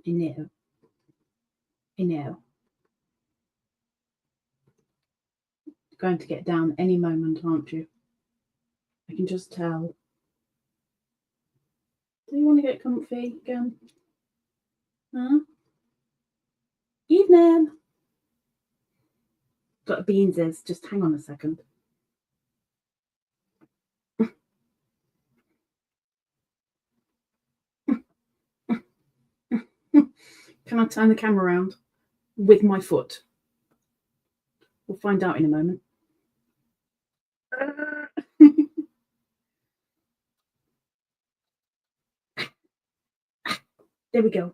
I know. I know. You're going to get down any moment, aren't you? I can just tell. Do you want to get comfy again? Huh? Evening. Got beanses. Just hang on a second. Can I turn the camera around with my foot? We'll find out in a moment. There we go.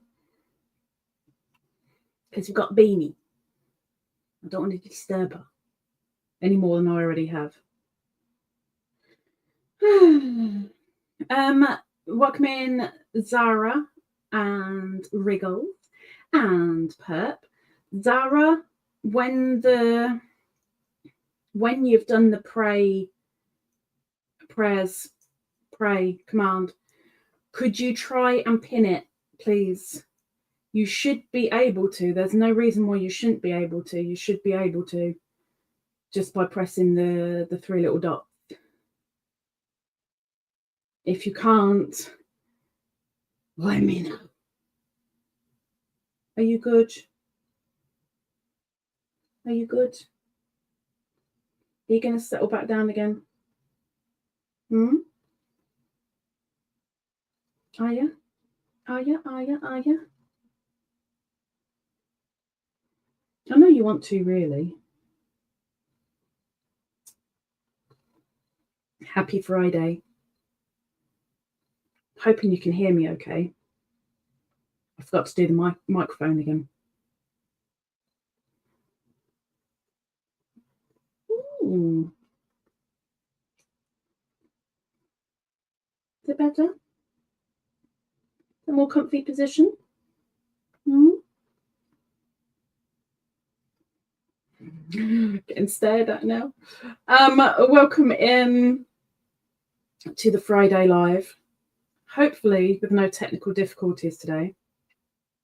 Because we've got a beanie. I don't want to disturb her any more than I already have. Welcome in Zara and Wriggles and Perp. Zara, when you've done the pray command, could you try and pin it, please? You should be able to. There's no reason why you shouldn't be able to. You should be able to just by pressing the three little dots. If you can't, let me know. Are you good? Are you good? Are you going to settle back down again? Are you? Are you? Are you? Are you? I know you want to, really. Happy Friday. Hoping you can hear me okay. I forgot to do the microphone again. Ooh. Is it better? A more comfy position? Getting stared at now. Welcome in to the Friday Live. Hopefully with no technical difficulties today.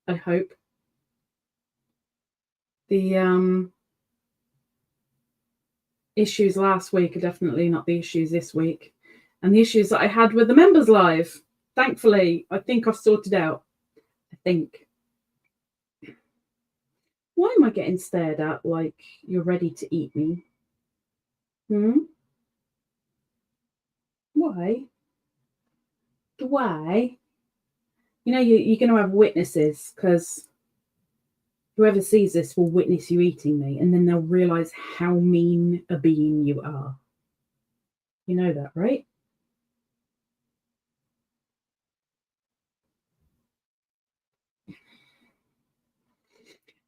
I hope. The issues last week are definitely not the issues this week. And the issues that I had with the members live, thankfully, I think I've sorted out. I think. Why am I getting stared at like you're ready to eat me? Why? Why? You know, you're going to have witnesses, because whoever sees this will witness you eating me, and then they'll realise how mean a being you are. You know that, right?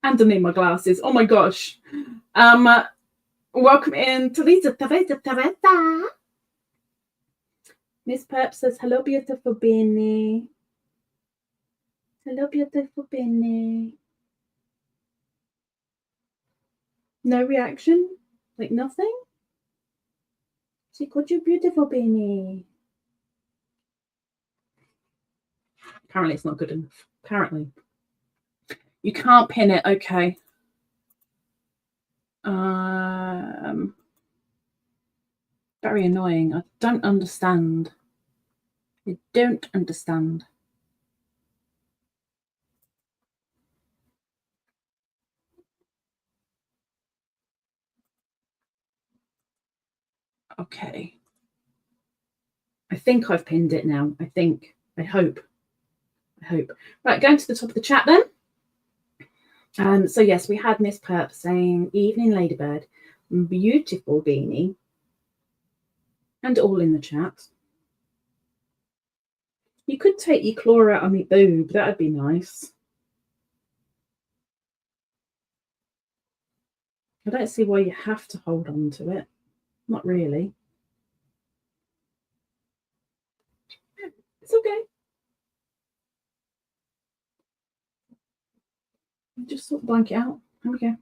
And I need my glasses. Oh my gosh. Welcome in to Lisa. Miss Perp says, hello, beautiful Beanie. Hello, beautiful Beanie. No reaction? Like nothing? She called you beautiful Beanie. Apparently it's not good enough. Apparently. You can't pin it, okay. Very annoying. I don't understand. I don't understand. Okay. I think I've pinned it now. I think. I hope. Right, going to the top of the chat then. So yes, we had Miss Perp saying, evening Ladybird, beautiful Beanie. And all in the chat. You could take your claw out on my boob. That'd be nice. I don't see why you have to hold on to it. Not really. It's okay. Just sort of blank it out. There we go.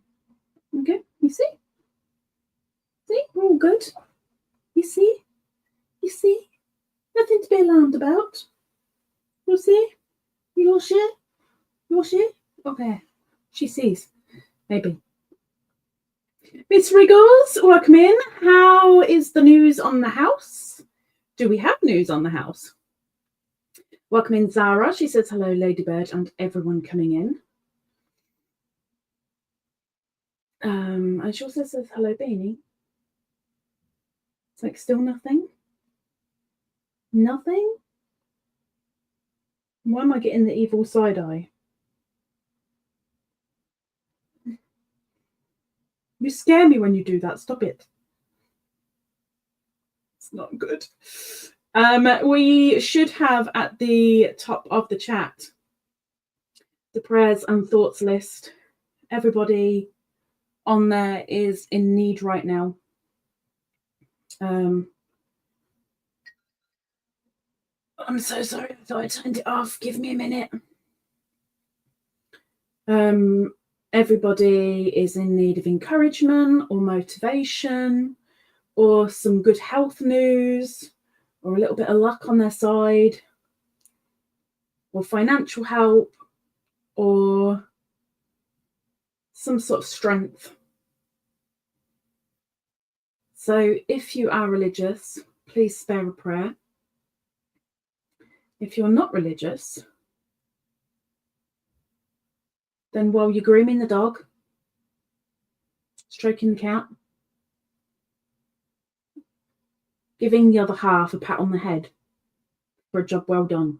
Okay, you see? See, we're all good. You see? You see? Nothing to be alarmed about. You see? You all will she? Okay. She sees. Maybe. Miss Wriggles, welcome in. How is the news on the house? Do we have news on the house? Welcome in, Zara. She says hello, Ladybird, and everyone coming in. And she also says hello, Beanie. It's like still nothing. Nothing? Why am I getting the evil side eye? You scare me when you do that. Stop it. It's not good. We should have at the top of the chat the prayers and thoughts list. Everybody on there is in need right now. I'm so sorry. I thought I turned it off. Give me a minute. Everybody is in need of encouragement or motivation or some good health news or a little bit of luck on their side or financial help or some sort of strength. So if you are religious, please spare a prayer. If you're not religious, then while you're grooming the dog, stroking the cat, giving the other half a pat on the head for a job well done,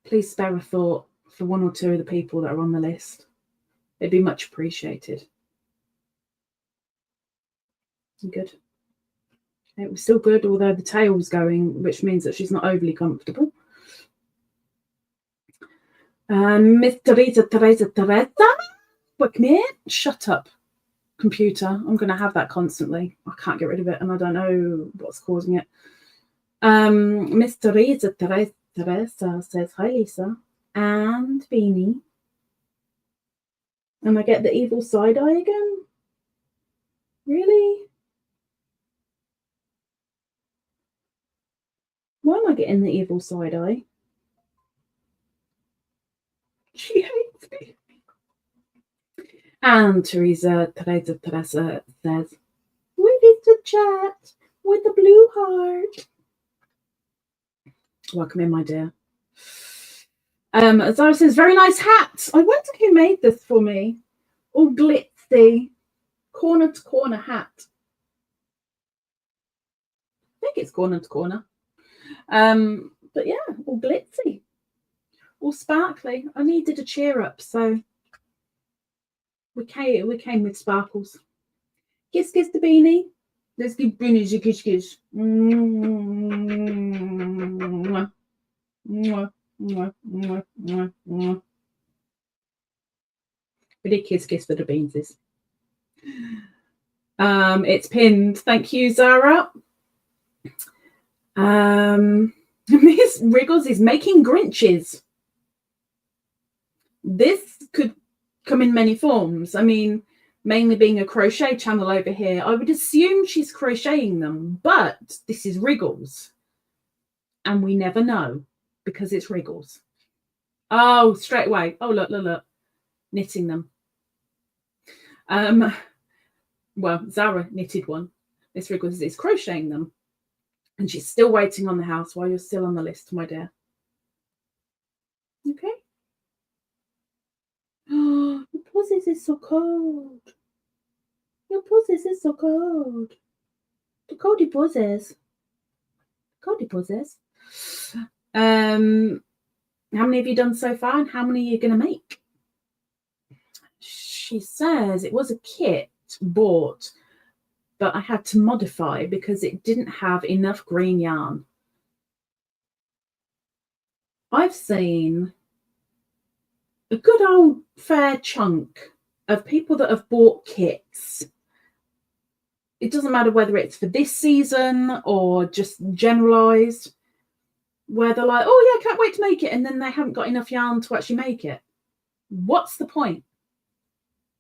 please spare a thought for one or two of the people that are on the list. It'd be much appreciated. Good. It was still good, although the tail's going, which means that she's not overly comfortable. Miss Teresa, wake me in. Shut up, computer. I'm going to have that constantly. I can't get rid of it, and I don't know what's causing it. Miss Teresa says, hi, Lisa. And Beanie. And I get the evil side eye again? Really? Why am I getting the evil side eye? She hates me. And Teresa says, we need to chat with the blue heart. Welcome in, my dear. Zara says, very nice hat. I wonder who made this for me. All glitzy, corner to corner hat. I think it's corner to corner. But yeah, all glitzy, all sparkly. I needed a cheer up, so we came with sparkles. Kiss the beanie. Let's give Beanie a kiss kiss. Mwah. Mwah. Mwah. Mwah. Mwah. Mwah. We did kiss for the beanses. It's pinned. Thank you, Zara. Miss Wriggles is making Grinches. This could come in many forms. I mean, mainly being a crochet channel over here, I would assume she's crocheting them, but this is Wriggles. And we never know because it's Wriggles. Oh, straight away. Oh, look. Knitting them. Well, Zara knitted one. Miss Wriggles is crocheting them. And she's still waiting on the house while you're still on the list, my dear. Okay. Oh, your pussies is so cold. Your pussies is so cold. The coldy pussies. Coldy pussies. How many have you done so far and how many are you going to make? She says it was a kit bought, but I had to modify because it didn't have enough green yarn. I've seen a good old fair chunk of people that have bought kits. It doesn't matter whether it's for this season or just generalized, where they're like, oh yeah, I can't wait to make it, and then they haven't got enough yarn to actually make it. What's the point?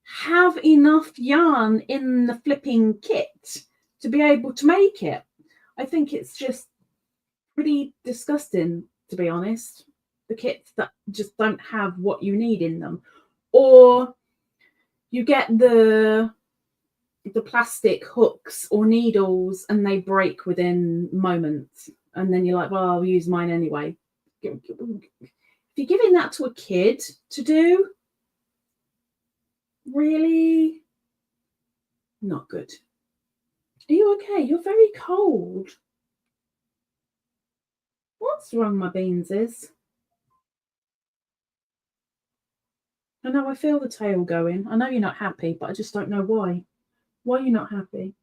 Have enough yarn in the flipping kit to be able to make it. I think it's just pretty disgusting, to be honest. the kits that just don't have what you need in them, or you get the plastic hooks or needles and they break within moments, and then you're like, well, I'll use mine anyway. If you're giving that to a kid to do, really not good. Are you okay? You're very cold. What's wrong, my beanses? I know, I feel the tail going. I know you're not happy, but I just don't know why. Why are you not happy?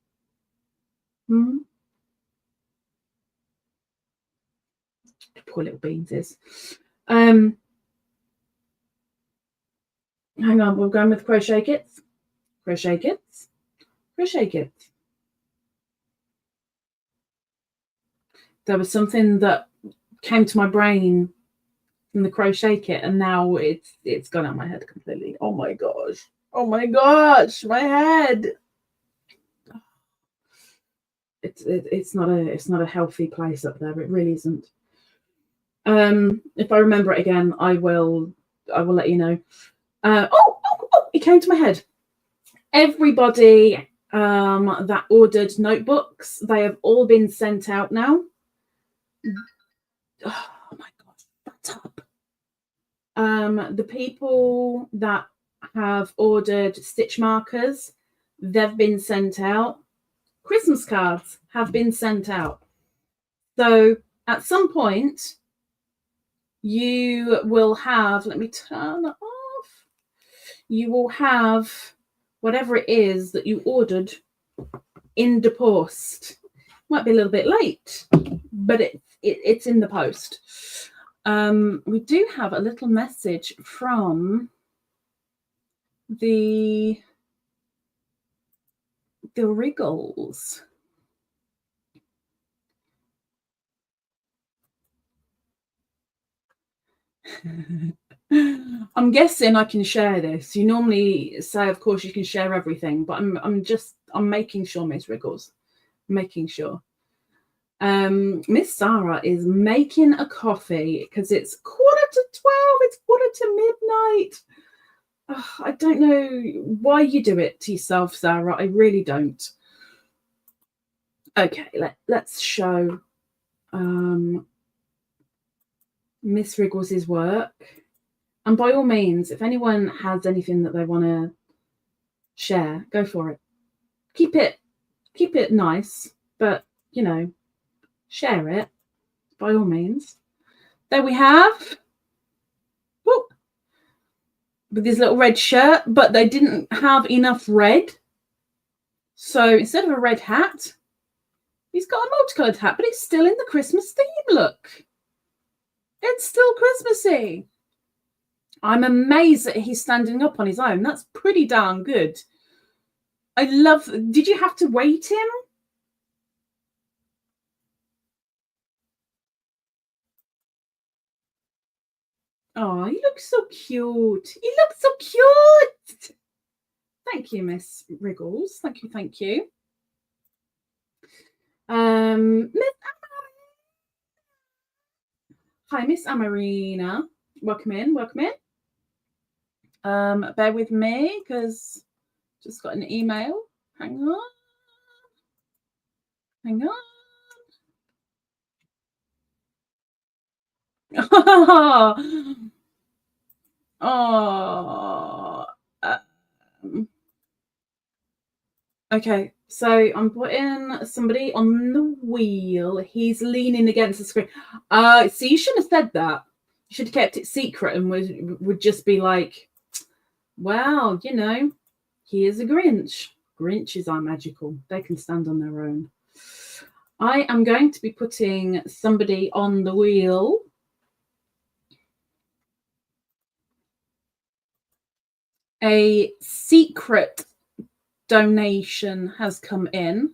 Poor little beanses. Hang on, we're going with crochet kits. Crochet kits. Crochet kits. There was something that came to my brain from the crochet kit, and now it's gone out my head completely. Oh my gosh. Oh my gosh, my head. It's not a healthy place up there. It really isn't. If I remember it again, I will let you know. Oh, it came to my head. Everybody that ordered notebooks, they have all been sent out now. Oh my god, that's up. The people that have ordered Stitchmarkers, they've been sent out. Christmas cards have been sent out. So at some point you will have, let me turn it off. You will have whatever it is that you ordered in the post. Might be a little bit late, but it's in the post. We do have a little message from the Wriggles. I'm guessing I can share this. You normally say, of course, you can share everything, but I'm making sure, Miss Wriggles, making sure. Miss Sarah is making a coffee because it's 11:45. It's 11:45. I don't know why you do it to yourself, Sarah. I really don't. Okay, let's show Miss Wriggles' work. And by all means, if anyone has anything that they want to share, go for it. Keep it nice, but you know, share it by all means. There we have. Whoop, with his little red shirt, but they didn't have enough red. So instead of a red hat, he's got a multicolored hat, but he's still in the Christmas theme. Look, it's still Christmassy. I'm amazed that he's standing up on his own. That's pretty darn good. I love. Did you have to weight him? Oh, he looks so cute. He looks so cute. Thank you, Miss Wriggles. Thank you, thank you. Hi, Miss Amarina. Welcome in, welcome in. Bear with me because just got an email. Hang on. Hang on. Oh. Okay, so I'm putting somebody on the wheel. He's leaning against the screen. So you shouldn't have said that. You should have kept it secret and would just be like, well, you know, he is a Grinch. Grinches are magical. They can stand on their own. I am going to be putting somebody on the wheel. A secret donation has come in.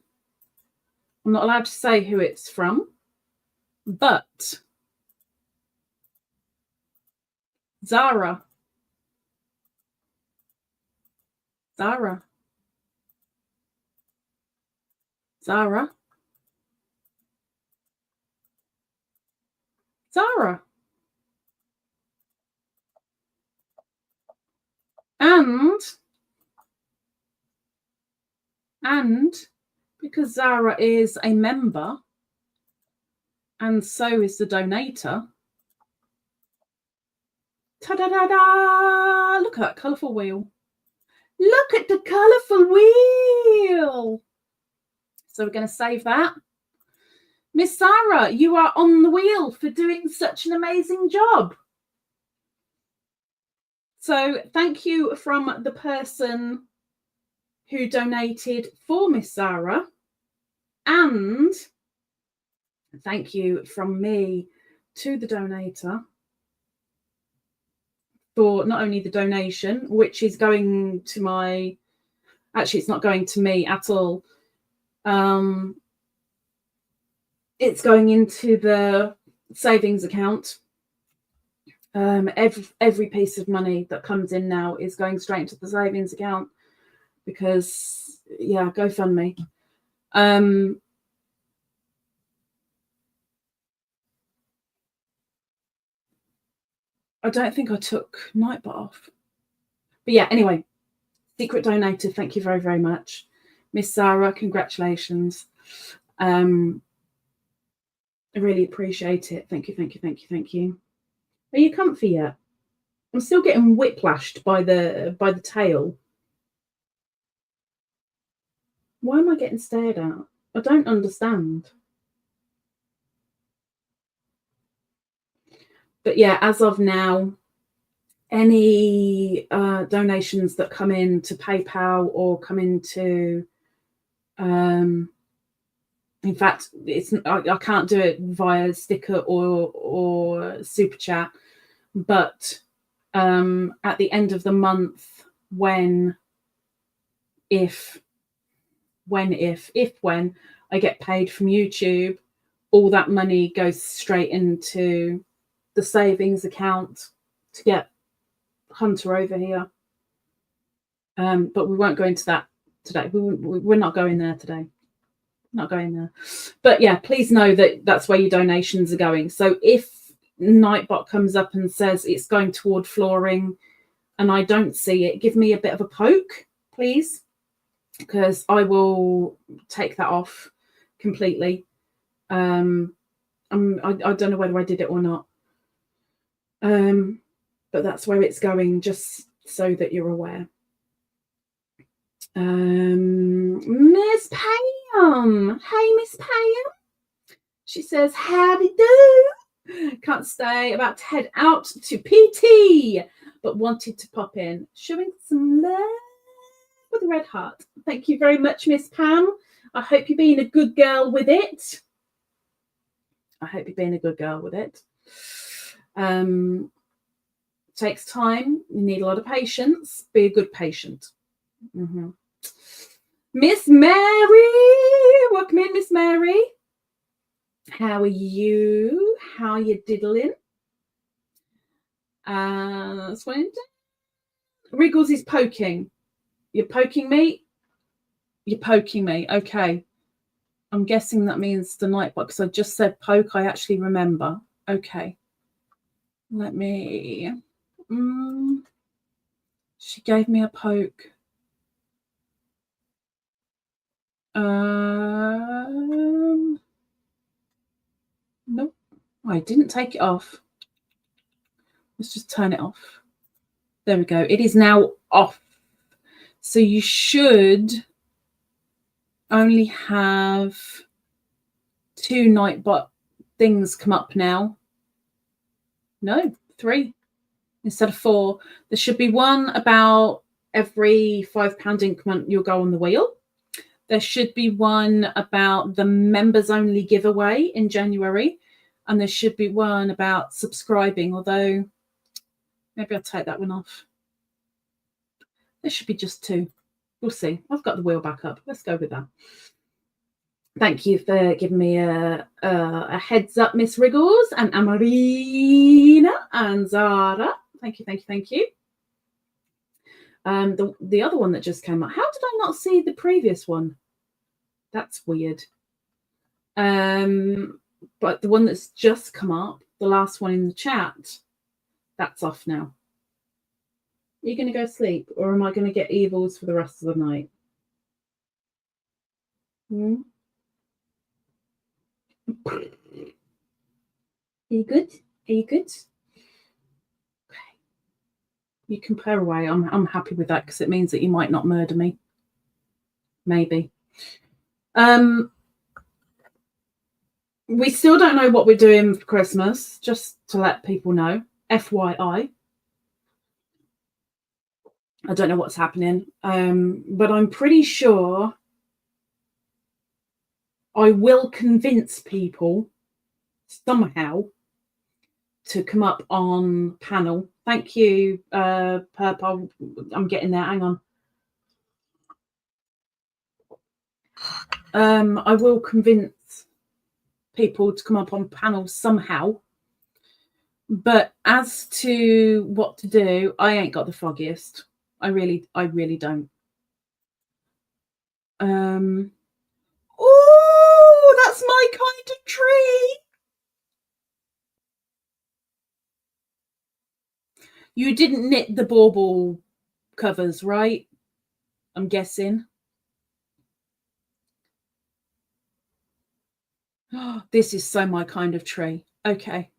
I'm not allowed to say who it's from, but Zara. Zara. Zara. Zara. And because Zara is a member and so is the donator, ta-da-da-da! Look at that colourful wheel. Look at the colourful wheel. So we're going to save that. Miss Zara, you are on the wheel for doing such an amazing job. So thank you from the person who donated for Miss Zara, and thank you from me to the donator for not only the donation, which is going to my, actually it's not going to me at all. It's going into the savings account. Every piece of money that comes in now is going straight into the savings account because, yeah, GoFundMe. I don't think I took Nightbot off. But yeah, anyway, secret donator, thank you very, very much. Miss Sarah, congratulations. I really appreciate it. Thank you, thank you, thank you, thank you. Are you comfy yet? I'm still getting whiplashed by the tail. Why am I getting stared at? I don't understand. But yeah, as of now, any donations that come in to PayPal or come into, in fact, I can't do it via sticker or super chat, but at the end of the month, when I get paid from YouTube, all that money goes straight into the savings account to get Hunter over here. But we won't go into that today. We're not going there today. Not going there. But yeah, please know that that's where your donations are going. So if Nightbot comes up and says it's going toward flooring and I don't see it, give me a bit of a poke, please, because I will take that off completely. I don't know whether I did it or not. But that's where it's going, just so that you're aware. Miss Pam. Hey, Miss Pam. She says, howdy do. Can't stay, about to head out to PT, but wanted to pop in. Showing some love with a red heart. Thank you very much, Miss Pam. I hope you're being a good girl with it. Takes time. You need a lot of patience. Be a good patient. Miss Mary, welcome in, Miss Mary. How are you? How are you diddling? Wriggles is poking. You're poking me? You're poking me. Okay. I'm guessing that means the Nightbot, because I just said poke. I actually remember. Okay. Let me... she gave me a poke. Nope. I didn't take it off. Let's just turn it off. There we go. It is now off. So you should only have 2 Nightbot things come up now. No, 3 instead of 4. There should be one about every £5 increment you'll go on the wheel. There should be one about the members only giveaway in January. And there should be one about subscribing, although maybe I'll take that one off. There should be just 2. We'll see. I've got the wheel back up. Let's go with that. Thank you for giving me a heads up, Miss Wriggles and Amarina and Zara. Thank you, thank you, thank you. The other one that just came up. How did I not see the previous one? That's weird. But the one that's just come up, the last one in the chat, that's off now. Are you going to go sleep, or am I going to get evils for the rest of the night? Are you good? Are you good? Okay. You can purr away. I'm happy with that because it means that you might not murder me. Maybe. We still don't know what we're doing for Christmas, just to let people know. FYI. I don't know what's happening, but I'm pretty sure I will convince people somehow to come up on panel. Thank you, Perp. I'm getting there. Hang on. I will convince people to come up on panel somehow. But as to what to do, I ain't got the foggiest. I really don't. Oh, that's my kind of tree. You didn't knit the bauble covers, right? I'm guessing. Oh, this is so my kind of tree. Okay.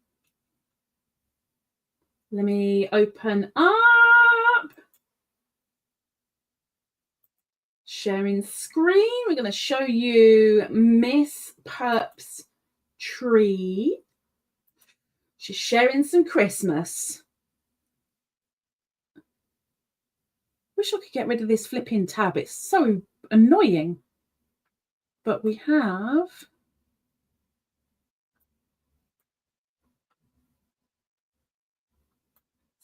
Let me open up. Sharing screen. We're going to show you Miss Perp's tree. She's sharing some Christmas. Wish I could get rid of this flipping tab. It's so annoying. But we have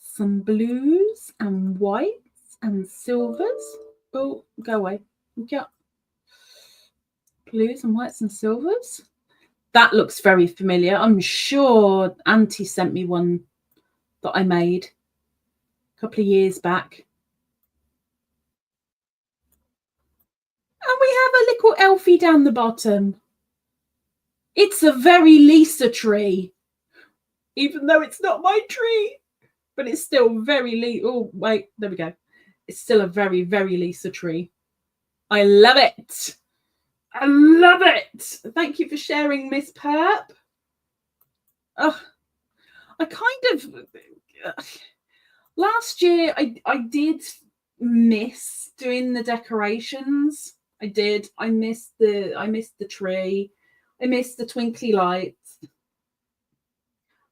some blues and whites and silvers. Oh, go away. Yeah. Blues and whites and silvers. That looks very familiar. I'm sure Auntie sent me one that I made a couple of years back. And we have a little elfie down the bottom. It's a very Lisa tree, even though it's not my tree, but it's still very Lisa. Oh, wait, there we go. It's still a very, very Lisa tree. I love it. I love it. Thank you for sharing, Miss Perp. Oh, I kind of last year I did miss doing the decorations. I did. I missed the tree. I missed the twinkly lights.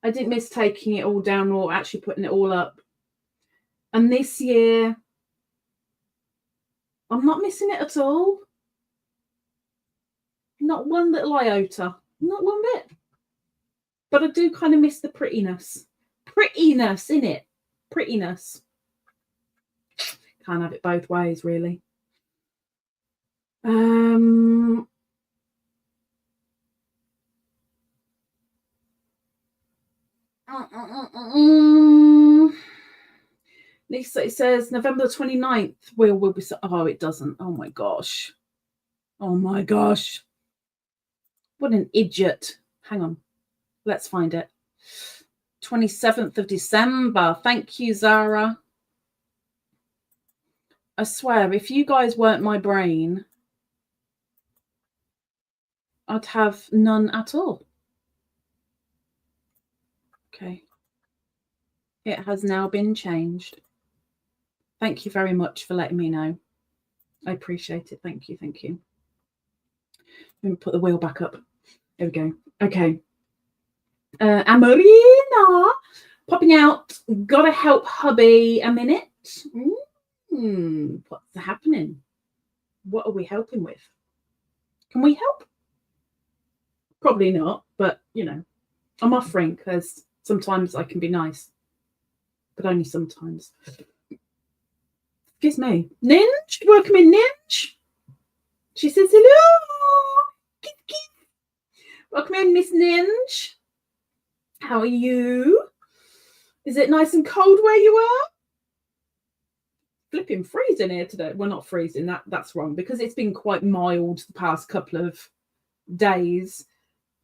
I didn't miss taking it all down or actually putting it all up. And this year, I'm not missing it at all. Not one little iota. Not one bit. But I do kind of miss the prettiness. Prettiness, innit? Prettiness. Can't have it both ways, really. Lisa, it says November the 29th will be. Oh, it doesn't. Oh my gosh. Oh my gosh. What an idiot. Hang on. Let's find it. 27th of December. Thank you, Zara. I swear, if you guys weren't my brain, I'd have none at all. Okay. It has now been changed. Thank you very much for letting me know. I appreciate it. Thank you. Thank you. Let me put the wheel back up. There we go. Okay. Amarina popping out. Gotta help hubby a minute. What's happening? What are we helping with? Can we help? Probably not, but you know, I'm offering because sometimes I can be nice, but only sometimes. Excuse me. Ninj, welcome in, Ninj. She says hello. Kit, kit. Welcome in, Miss Ninj. How are you? Is it nice and cold where you are? Flipping freezing here today. Well, not freezing. That's wrong because it's been quite mild the past couple of days.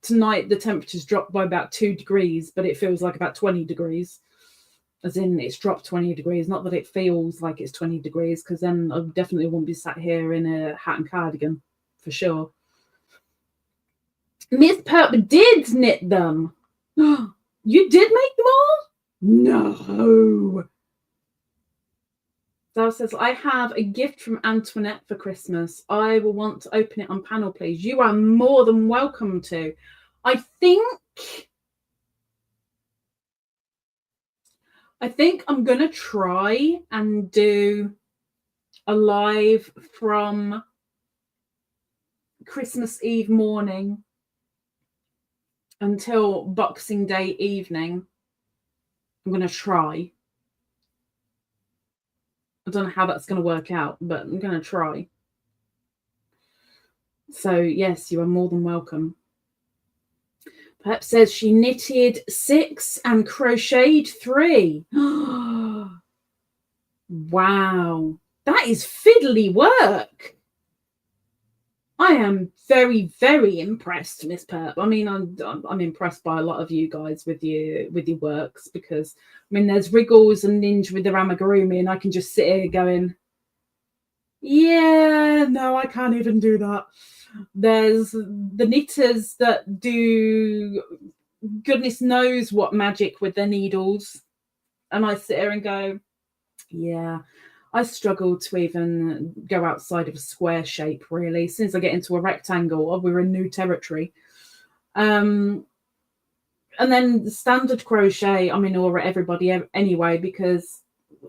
Tonight the temperature's dropped by about 2 degrees, but it feels like about 20 degrees. as in it's dropped 20 degrees. Not that it feels like it's 20 degrees, because then I definitely won't be sat here in a hat and cardigan for sure. Miss Perp did knit them. You did make them all? No. Zara says, I have a gift from Antoinette for Christmas. I will want to open it on panel, please. You are more than welcome to. I think I'm going to try and do a live from Christmas Eve morning until Boxing Day evening. I'm going to try. I don't know how that's going to work out, but I'm going to try. So, yes, you are more than welcome. Perhaps says she knitted 6 and crocheted 3. Wow. That is fiddly work. I am very, very impressed, Miss Perp. I mean, I'm impressed by a lot of you guys with your works, because I mean, there's Wriggles and Ninja with their amigurumi, and I can just sit here going, yeah, no, I can't even do that. There's the knitters that do goodness knows what magic with their needles, and I sit here and go, yeah, I struggle to even go outside of a square shape, really. As soon as I get into a rectangle, we're in new territory. And then the standard crochet, I'm in awe at everybody anyway, because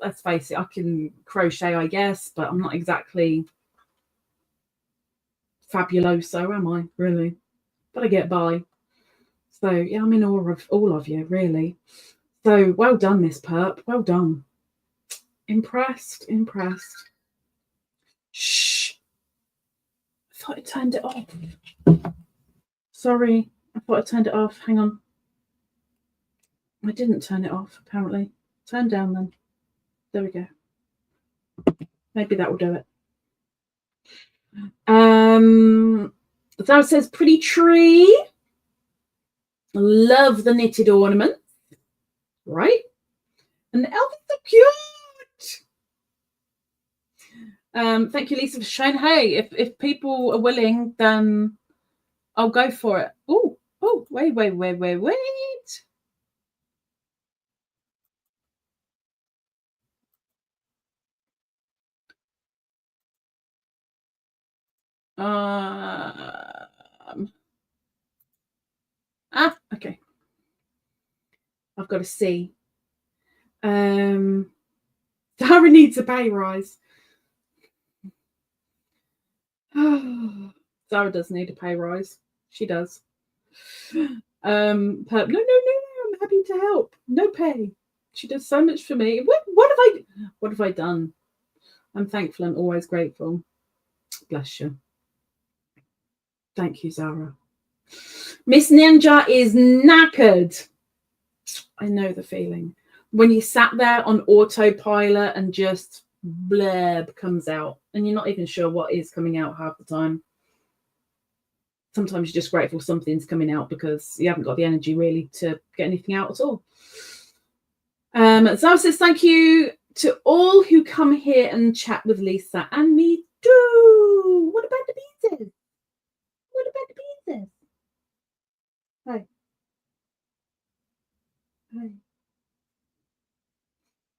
let's face it, I can crochet, I guess, but I'm not exactly fabuloso, am I, really? But I get by. So, yeah, I'm in awe of all of you, really. So, well done, Miss Perp. Well done. Impressed. Shh. I thought I turned it off. Sorry. I thought I turned it off. Hang on. I didn't turn it off, apparently. Turn down then. There we go. Maybe that will do it. That says pretty tree. Love the knitted ornament. Right? And the elf is so cute. Thank you, Lisa, for showing. Hey, if people are willing, then I'll go for it. Oh, wait. Okay. I've got to see. Sarah needs a pay rise. Sarah does need a pay rise. She does. No, I'm happy to help. No pay. She does so much for me. What have I done? I'm thankful and always grateful. Bless you. Thank you, Zara. Miss Ninja is knackered. I know the feeling. When you sat there on autopilot and just blurb comes out and you're not even sure what is coming out half the time. Sometimes you're just grateful something's coming out because you haven't got the energy really to get anything out at all. Zara says, thank you to all who come here and chat with Lisa and me too. What about the pieces? Hi.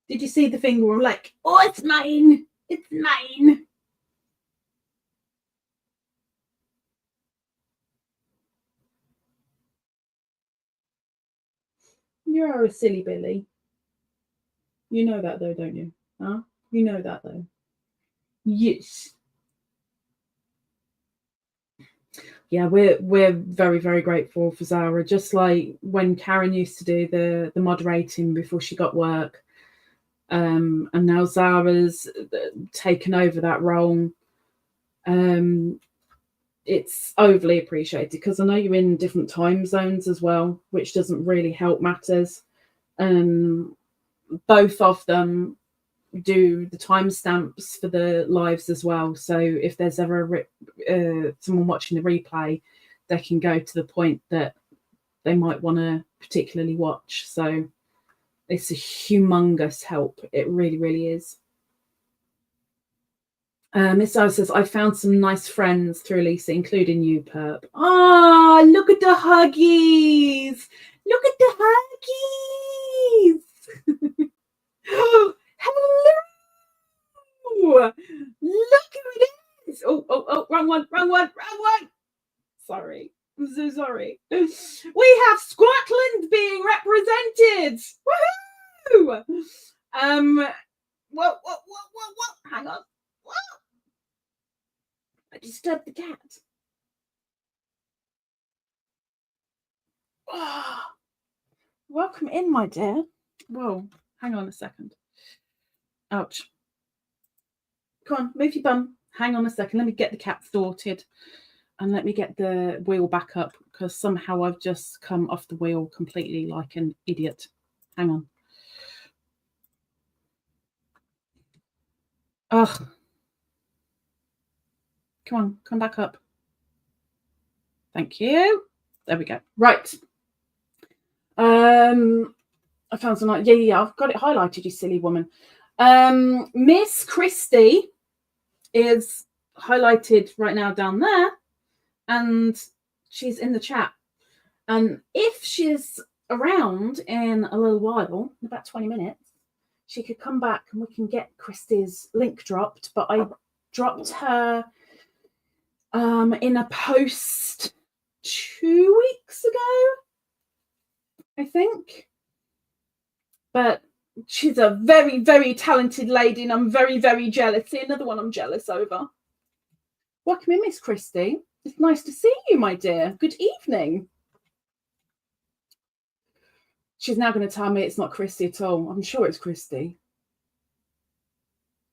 Did you see the finger? I'm like, oh, it's mine. It's mine. You're a silly Billy. You know that though, don't you? Huh? You know that though. Yes. Yeah, we're very, very grateful for Zara. Just like when Karen used to do the moderating before she got work. And now Zara's taken over that role. It's overly appreciated because I know you're in different time zones as well, which doesn't really help matters. Both of them do the timestamps for the lives as well. So if there's ever someone watching the replay, they can go to the point that they might want to particularly watch. So It's a humongous help. It really, really is. Miss Dara says, I found some nice friends through Lisa, including you, Perp. Ah, look at the huggies. Look at the huggies. Oh, hello. Look who it is. Oh, wrong one. Sorry. I'm so sorry. We have Scotland being represented. Woohoo! What? Hang on. What? I disturbed the cat. Oh, welcome in, my dear. Whoa, hang on a second. Ouch. Come on, move your bum. Hang on a second. Let me get the cat sorted. And let me get the wheel back up, because somehow I've just come off the wheel completely like an idiot. Hang on. Ugh. Come back up. Thank you. There we go. Right. I found some. Yeah. I've got it highlighted, you silly woman. Miss Christie is highlighted right now down there, and she's in the chat. And if she's around in a little while, in about 20 minutes, she could come back and we can get Christie's link dropped. But I dropped her in a post 2 weeks ago, I think. But she's a very, very talented lady, and I'm very, very jealous. See, another one I'm jealous over. Welcome in, Miss Christie. It's nice to see you, my dear. Good evening. She's now going to tell me it's not Christie at all. I'm sure it's Christie.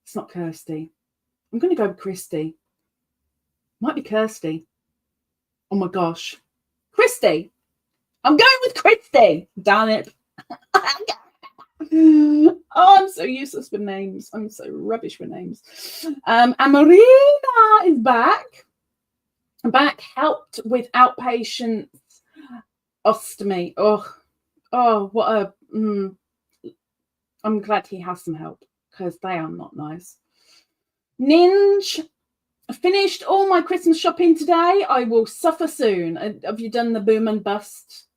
It's not Kirsty. I'm going to go with Christie. Might be Kirsty. Oh my gosh. Christie. I'm going with Christie. Darn it. Oh, I'm so useless with names. I'm so rubbish with names. And Marina is back. Back, helped with outpatient ostomy. Oh, what a... I'm glad he has some help, because they are not nice. Ninja, I finished all my Christmas shopping today. I will suffer soon. Have you done the boom and bust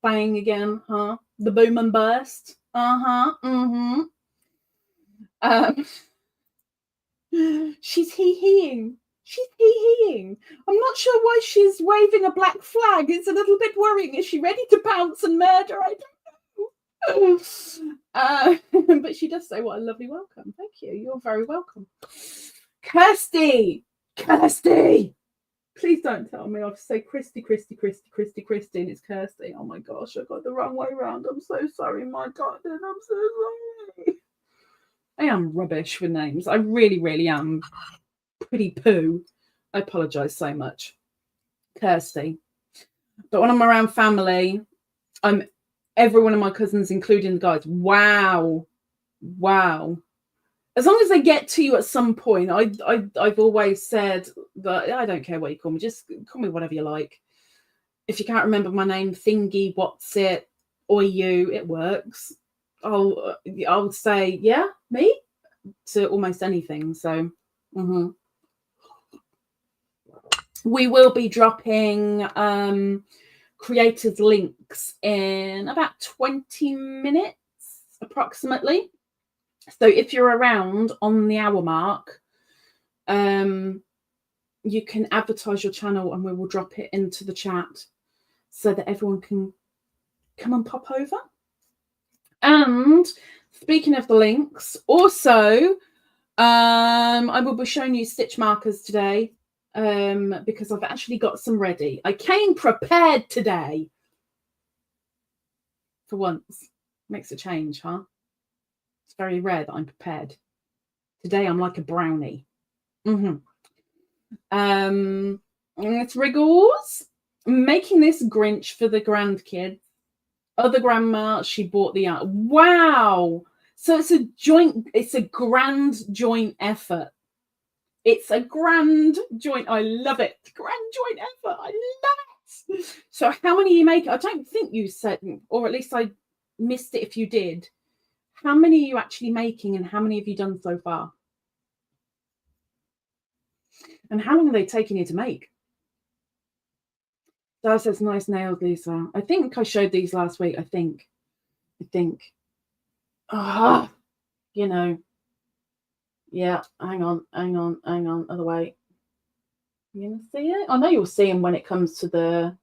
thing again, huh? The boom and burst? She's hee-heeing. She's hee-heeing. I'm not sure why she's waving a black flag. It's a little bit worrying. Is she ready to pounce and murder? I don't know. But she does say, what a lovely welcome. Thank you. You're very welcome. Kirsty. Please don't tell me I've said Christy, and it's Kirsty. Oh my gosh, I got the wrong way around. I'm so sorry, my God. I'm so sorry. I am rubbish with names. I really, really am. Pretty poo. I apologize so much. Kirsty. But when I'm around family, I'm every one of my cousins, including the guys. Wow. As long as they get to you at some point, I've always said that I don't care what you call me. Just call me whatever you like. If you can't remember my name, Thingy, what's it, or you, it works. I'll say, yeah, me, to almost anything. So, we will be dropping creators links in about 20 minutes, approximately. So if you're around on the hour mark, you can advertise your channel and we will drop it into the chat so that everyone can come and pop over. And speaking of the links, also, I will be showing you stitch markers today because I've actually got some ready. I came prepared today. For once. Makes a change, huh? It's very rare that I'm prepared. Today I'm like a brownie. It's Wriggles. Making this Grinch for the grandkids. Other grandma, she bought the art. Wow. So it's a grand joint effort. It's a grand joint. I love it. Grand joint effort. I love it. So how many you make? I don't think you said, or at least I missed it if you did. How many are you actually making, and how many have you done so far? And how long are they taking you to make? Dad says, nice nails, Lisa. I think I showed these last week. I think. You know. Yeah, hang on. Other way. You gonna see it? I know you'll see them when it comes to the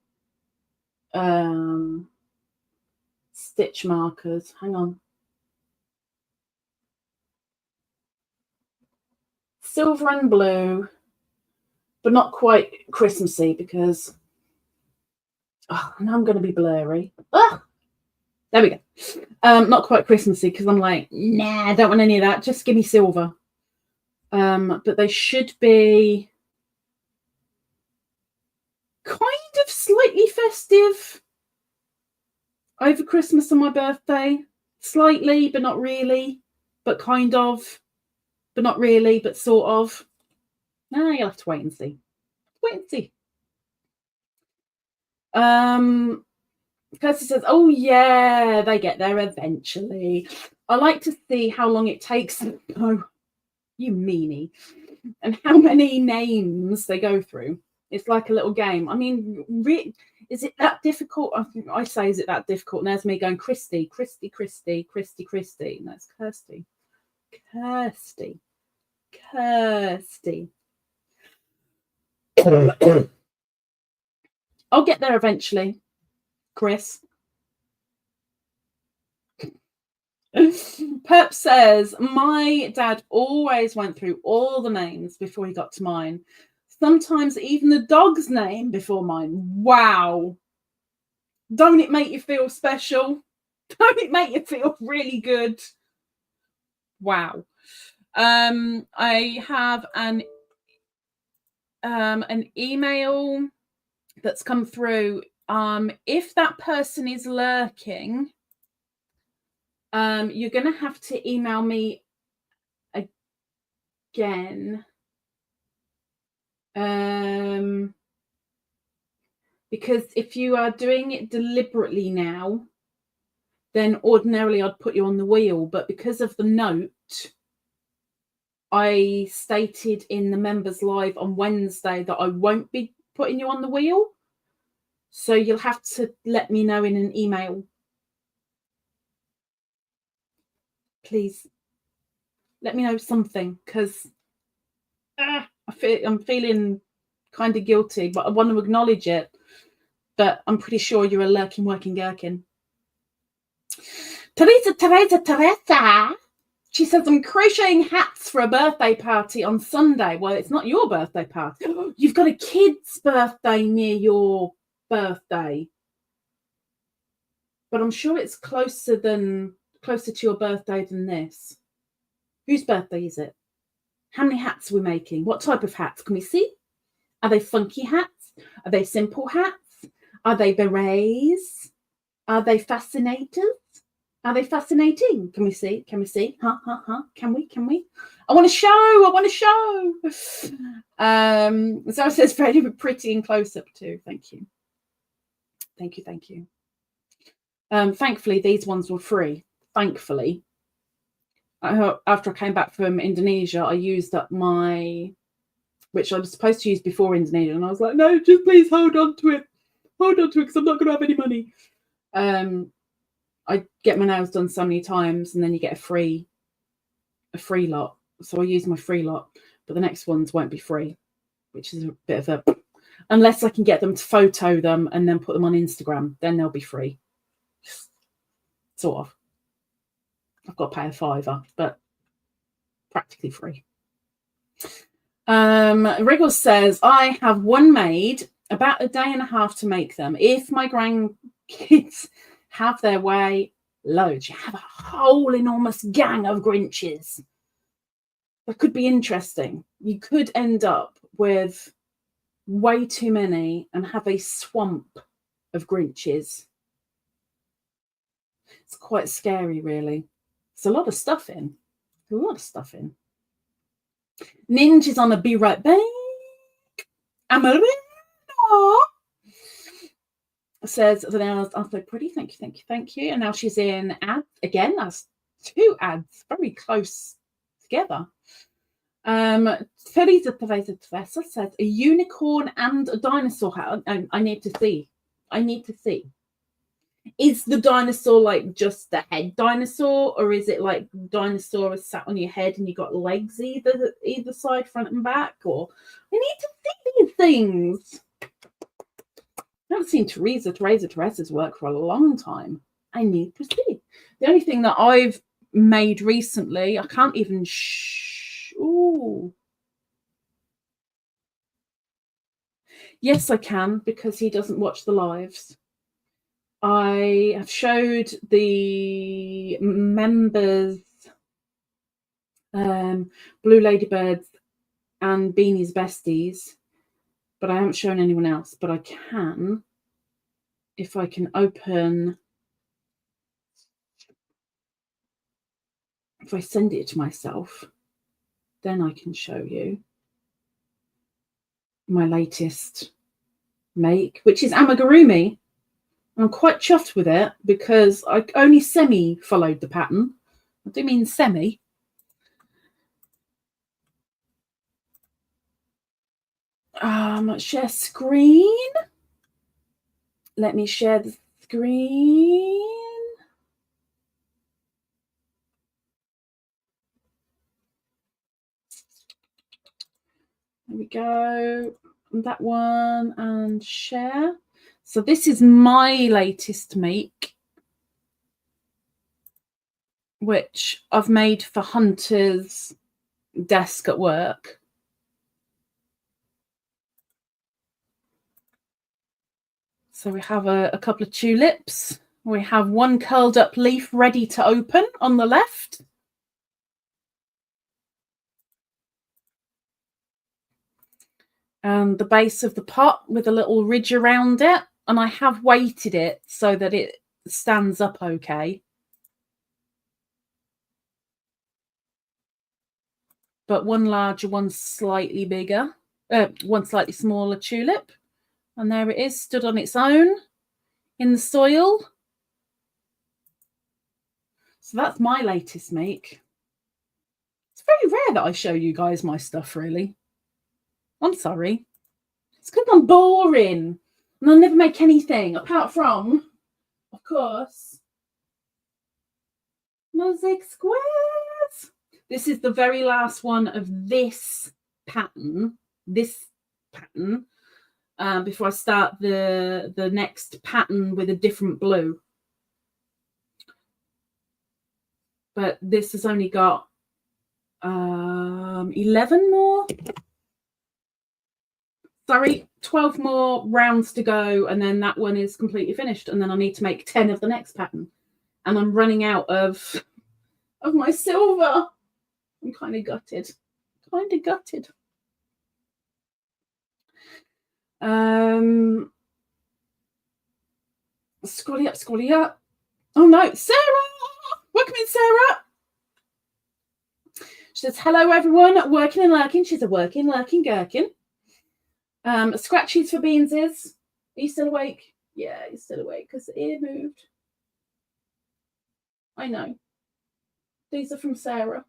stitch markers. Hang on. Silver and blue, but not quite Christmassy because now I'm going to be blurry. There we go. Not quite Christmassy because I'm like, nah, I don't want any of that. Just give me silver. But they should be kind of slightly festive over Christmas and my birthday. Slightly, but not really. But kind of. But not really, but sort of. You'll have to wait and see. Kirsty says, oh yeah, they get there eventually. I like to see how long it takes. Oh, you meanie. And how many names they go through. It's like a little game. I mean, is it that difficult? I say, is it that difficult? And there's me going, Christy. No, it's Kirsty. I'll get there eventually, Chris. Perp says, my dad always went through all the names before he got to mine. Sometimes even the dog's name before mine. Wow. Don't it make you feel special? Don't it make you feel really good? Wow. I have an email that's come through. If that person is lurking, you're going to have to email me again. Because if you are doing it deliberately now, then ordinarily I'd put you on the wheel. But because of the note, I stated in the members live on Wednesday that I won't be putting you on the wheel. So you'll have to let me know in an email. Please let me know something, because I'm feeling kind of guilty, but I want to acknowledge it. But I'm pretty sure you're a lurking, working gherkin. Teresa. She says, I'm crocheting hats for a birthday party on Sunday. Well, it's not your birthday party. You've got a kid's birthday near your birthday. But I'm sure it's closer to your birthday than this. Whose birthday is it? How many hats are we making? What type of hats? Can we see? Are they funky hats? Are they simple hats? Are they berets? Are they fascinators? Are they fascinating? Can we see? Can we? Can we? I want to show. Sarah says very pretty and close up too. Thank you. Thankfully, these ones were free. Thankfully. After I came back from Indonesia, I used up which I was supposed to use before Indonesia, and I was like, no, just please hold on to it because I'm not going to have any money. I get my nails done so many times, and then you get a free lot. So I use my free lot, but the next ones won't be free, which is a bit of unless I can get them to photo them and then put them on Instagram, then they'll be free. Sort of. I've got to pay a £5, but practically free. Wriggles says, I have one made, about a day and a half to make them. If my grandkids have their way, loads. You have a whole enormous gang of Grinches. That could be interesting. You could end up with way too many and have a swamp of Grinches. It's quite scary, really. It's a lot of stuff in. Ninja's on a be right back. Amarino says the nails are so pretty. Thank you. And now she's in ads again. That's 2 ads very close together. Teresa says a unicorn and a dinosaur hat. I need to see. I need to see. Is the dinosaur like just the head dinosaur, or is it like dinosaur is sat on your head and you got legs either side, front and back? Or I need to see these things. I haven't seen Teresa's work for a long time. I need to see. The only thing that I've made recently, I can't even ooh. Yes, I can, because he doesn't watch the lives. I have showed the members Blue Ladybirds and Beanie's Besties, but I haven't shown anyone else. But I can, if I can open, if I send it to myself, then I can show you my latest make, which is amigurumi. I'm quite chuffed with it because I only semi followed the pattern. I do mean semi. Share screen. Let me share the screen. There we go. That one and share. So this is my latest make, which I've made for Hunter's desk at work. So we have a couple of tulips. We have one curled up leaf ready to open on the left. And the base of the pot with a little ridge around it. And I have weighted it so that it stands up okay. But one larger, one slightly bigger, one slightly smaller tulip. And there it is, stood on its own in the soil. So that's my latest make. It's very rare that I show you guys my stuff, really. I'm sorry. It's because I'm boring. And I'll never make anything apart from, of course, mosaic squares. This is the very last one of this pattern. Before I start the next pattern with a different blue. But this has only got 11 more. Sorry, 12 more rounds to go, and then that one is completely finished. And then I need to make 10 of the next pattern. And I'm running out of my silver. I'm kind of gutted. Scrolly up. Oh no, Sarah! Welcome in, Sarah. She says, hello everyone, working and lurking. She's a working, lurking, gherkin. Scratchies for Beanses. Are you still awake? Yeah, you're still awake because the ear moved. I know. These are from Sarah.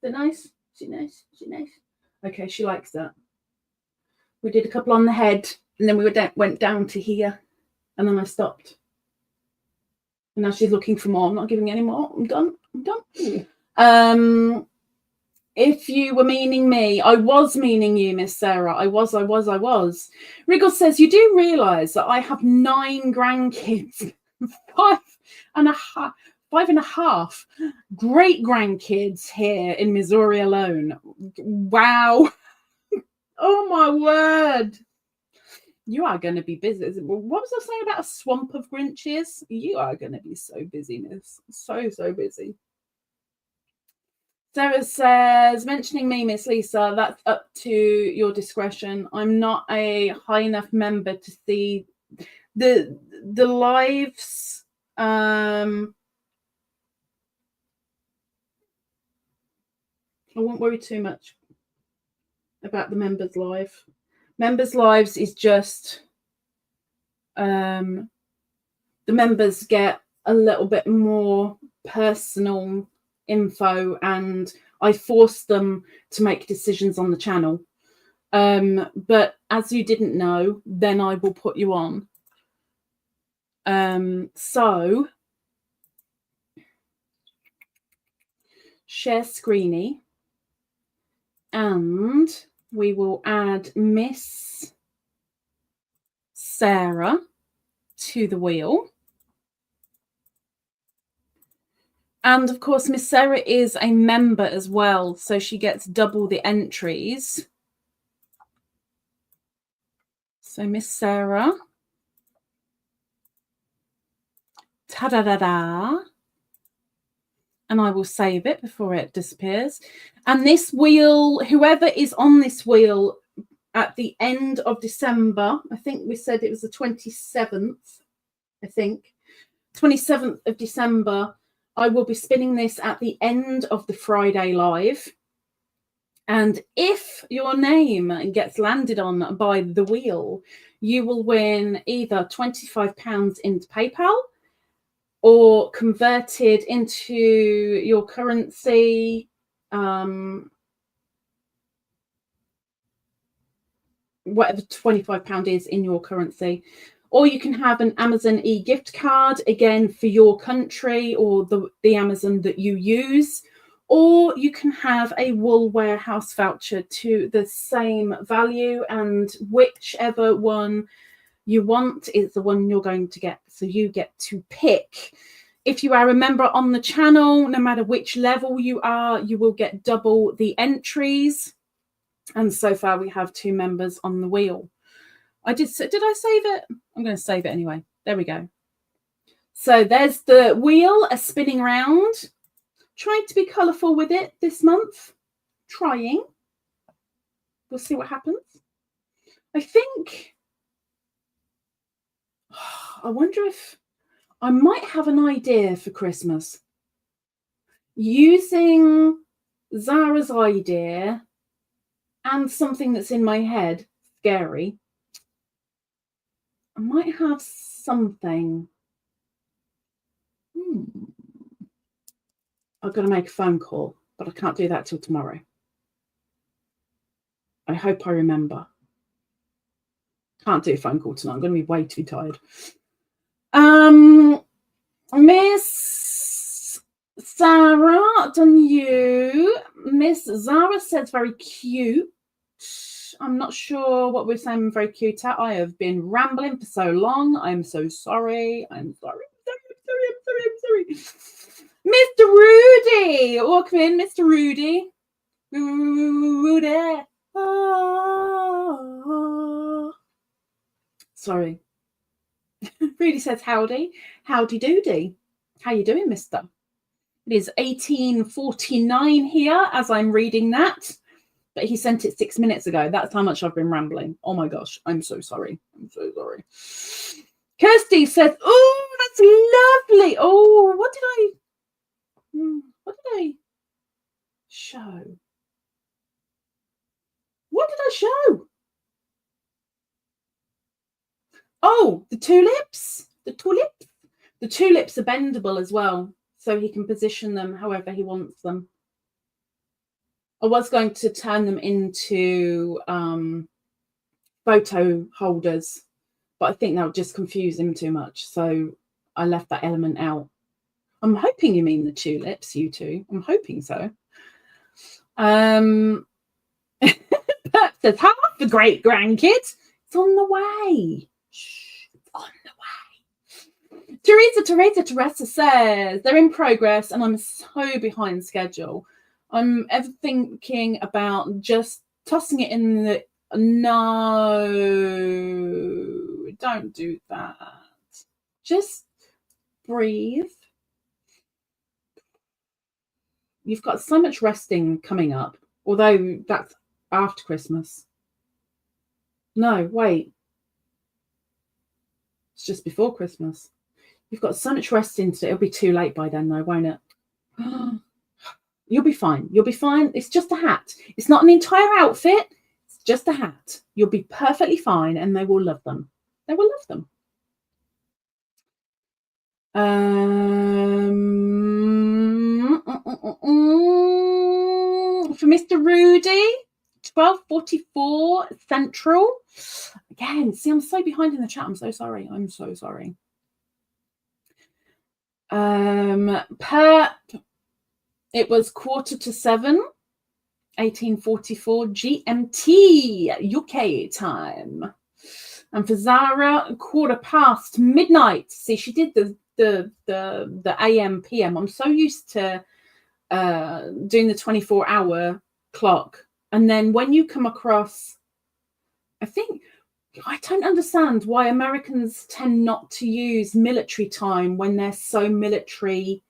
They're nice. She's nice. Okay, she likes that. We did a couple on the head, and then we went down to here, and then I stopped. And now she's looking for more. I'm not giving any more. I'm done. If you were meaning me, I was meaning you, Miss Sarah. I was. Wriggle says, you do realise that I have 9 grandkids, 5 and a half great grandkids here in Missouri alone. Wow. Oh my word. You are going to be busy. What was I saying about a swamp of Grinches? You are going to be so busy, miss. So busy. Sarah says, mentioning me, Miss Lisa, that's up to your discretion. I'm not a high enough member to see the lives. I won't worry too much about the members' live. Members' lives is just the members get a little bit more personal info, and I force them to make decisions on the channel. But as you didn't know, then I will put you on. So share screeny, and we will add Miss Sarah to the wheel. And of course, Miss Sarah is a member as well, so she gets double the entries. So Miss Sarah, ta-da-da-da, and I will save it before it disappears. And this wheel, whoever is on this wheel at the end of December, I think we said it was the 27th, I think, 27th of December, I will be spinning this at the end of the Friday live. And if your name gets landed on by the wheel, you will win either £25 into PayPal or converted into your currency, whatever £25 is in your currency. Or you can have an Amazon e-gift card, again, for your country or the Amazon that you use. Or you can have a Wool Warehouse voucher to the same value, and whichever one you want is the one you're going to get. So you get to pick. If you are a member on the channel, no matter which level you are, you will get double the entries. And so far we have 2 members on the wheel. Did I save it? I'm going to save it anyway. There we go. So there's the wheel spinning around. Trying to be colourful with it this month. Trying. We'll see what happens. I think, I wonder if I might have an idea for Christmas. Using Zara's idea and something that's in my head, scary. I might have something. I've got to make a phone call, but I can't do that till tomorrow. I hope I remember. Can't do a phone call tonight. I'm going to be way too tired. Miss Sarah, done you. Miss Zara says very cute. I'm not sure what we're saying very cute at. I have been rambling for so long. I'm so sorry. I'm sorry. Mr. Rudy, welcome in, Mr. Rudy. Rudy. Oh. Sorry. Rudy says howdy. Howdy doody. How you doing, mister? It is 18:49 here as I'm reading that. But he sent it 6 minutes ago. That's how much I've been rambling. Oh my gosh, I'm so sorry. I'm so sorry. Kirsty says, oh, that's lovely. Oh, what did I show? What did I show? Oh, the tulips. The tulips. The tulips are bendable as well, so he can position them however he wants them. I was going to turn them into photo holders, but I think that would just confuse him too much. So I left that element out. I'm hoping you mean the tulips, you two. I'm hoping so. Bert says, half the great grandkids. It's on the way. Shh, it's on the way. Teresa says, they're in progress and I'm so behind schedule. I'm ever thinking about just tossing it in the... No, don't do that. Just breathe. You've got so much resting coming up, although that's after Christmas. No, wait. It's just before Christmas. You've got so much resting to do. It'll be too late by then, though, won't it? You'll be fine. You'll be fine. It's just a hat. It's not an entire outfit. It's just a hat. You'll be perfectly fine, and they will love them. They will love them. Mr. Rudy, 12:44 Central. Again, see, I'm so behind in the chat. I'm so sorry. I'm so sorry. It was 6:45, 1844 GMT UK time. And for Zara, 1:15 midnight. See, she did the AM PM. I'm so used to doing the 24-hour clock. And then when you come across, I don't understand why Americans tend not to use military time when they're so military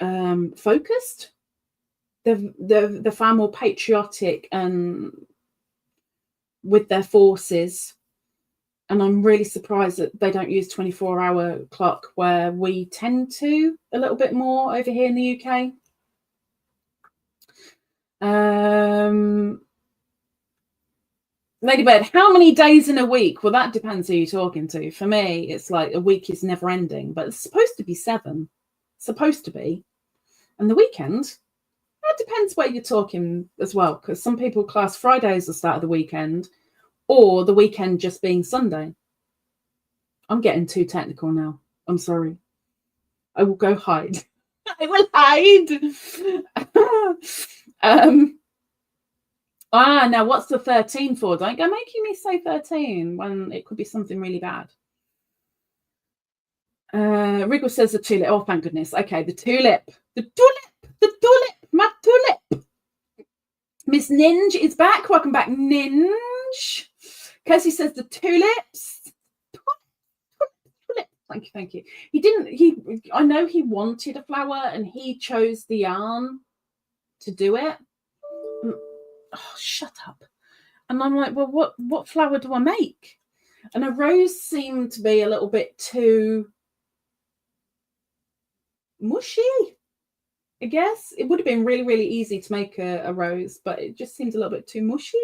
focused. They're far more patriotic and with their forces. And I'm really surprised that they don't use 24-hour clock where we tend to a little bit more over here in the UK. Ladybird, how many days in a week? Well, that depends who you're talking to. For me, it's like a week is never ending, but it's supposed to be 7. Supposed to be. And the weekend, that depends where you're talking as well, because some people class Friday as the start of the weekend, or the weekend just being Sunday. I'm getting too technical now. I'm sorry. I will go hide. I will hide. Now what's the 13 for? Don't go making me say 13 when it could be something really bad. Wriggle says the tulip. Oh, thank goodness. Okay, the tulip. The tulip, my tulip. Miss Ninja is back. Welcome back, Ninja. Kirsty says the tulips. Tulip. Thank you. I know he wanted a flower and he chose the yarn to do it. Oh, shut up. And I'm like, well, what flower do I make? And a rose seemed to be a little bit too mushy, I guess. It would have been really, really easy to make a rose, but it just seemed a little bit too mushy.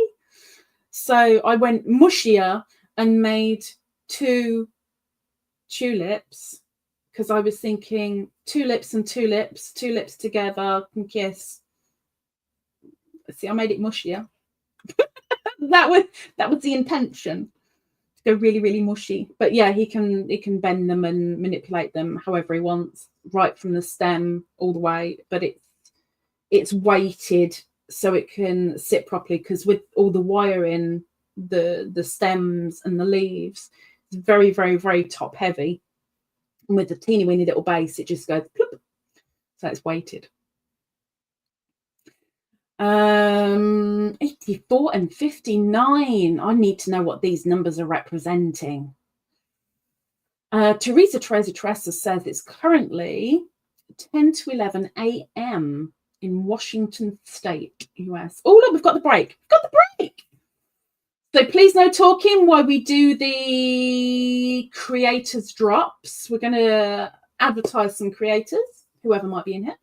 So I went mushier and made 2 tulips because I was thinking tulips and tulips together can kiss. See, I made it mushier. that was the intention, to go really, really mushy. But yeah, he can bend them and manipulate them however he wants, right from the stem all the way. But it's weighted so it can sit properly, because with all the wiring, the stems and the leaves, it's very, very, very top heavy. And with the teeny weeny little base, it just goes plop. So it's weighted. 84 and 59. I need to know what these numbers are representing. Teresa Tressa says it's currently 10 to 11 a.m. in Washington State, US. Oh, look, we've got the break. So please no talking while we do the creators drops. We're going to advertise some creators, whoever might be in here.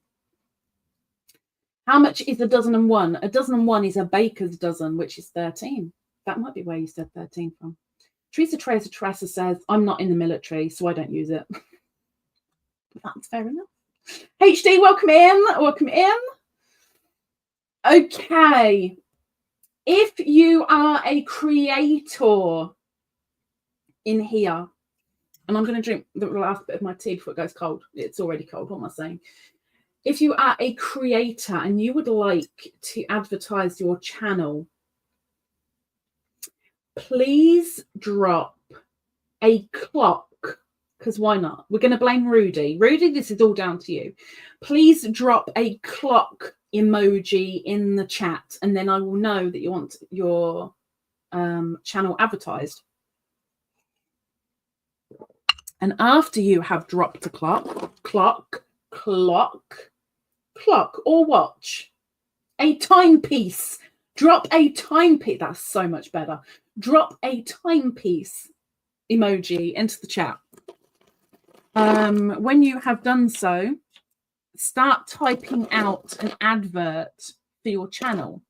How much is a dozen and one? A dozen and one is a baker's dozen, which is 13. That might be where you said 13 from. Teresa Tressa says, I'm not in the military, so I don't use it. That's fair enough. HD, welcome in. Okay. If you are a creator in here, and I'm going to drink the last bit of my tea before it goes cold. It's already cold. What am I saying? If you are a creator and you would like to advertise your channel, please drop a clock, because why not? We're going to blame Rudy. Rudy, this is all down to you. Please drop a clock emoji in the chat, and then I will know that you want your channel advertised. And after you have dropped a clock, or watch a timepiece. Drop a timepiece. That's so much better. Drop a timepiece emoji into the chat. When you have done so, start typing out an advert for your channel.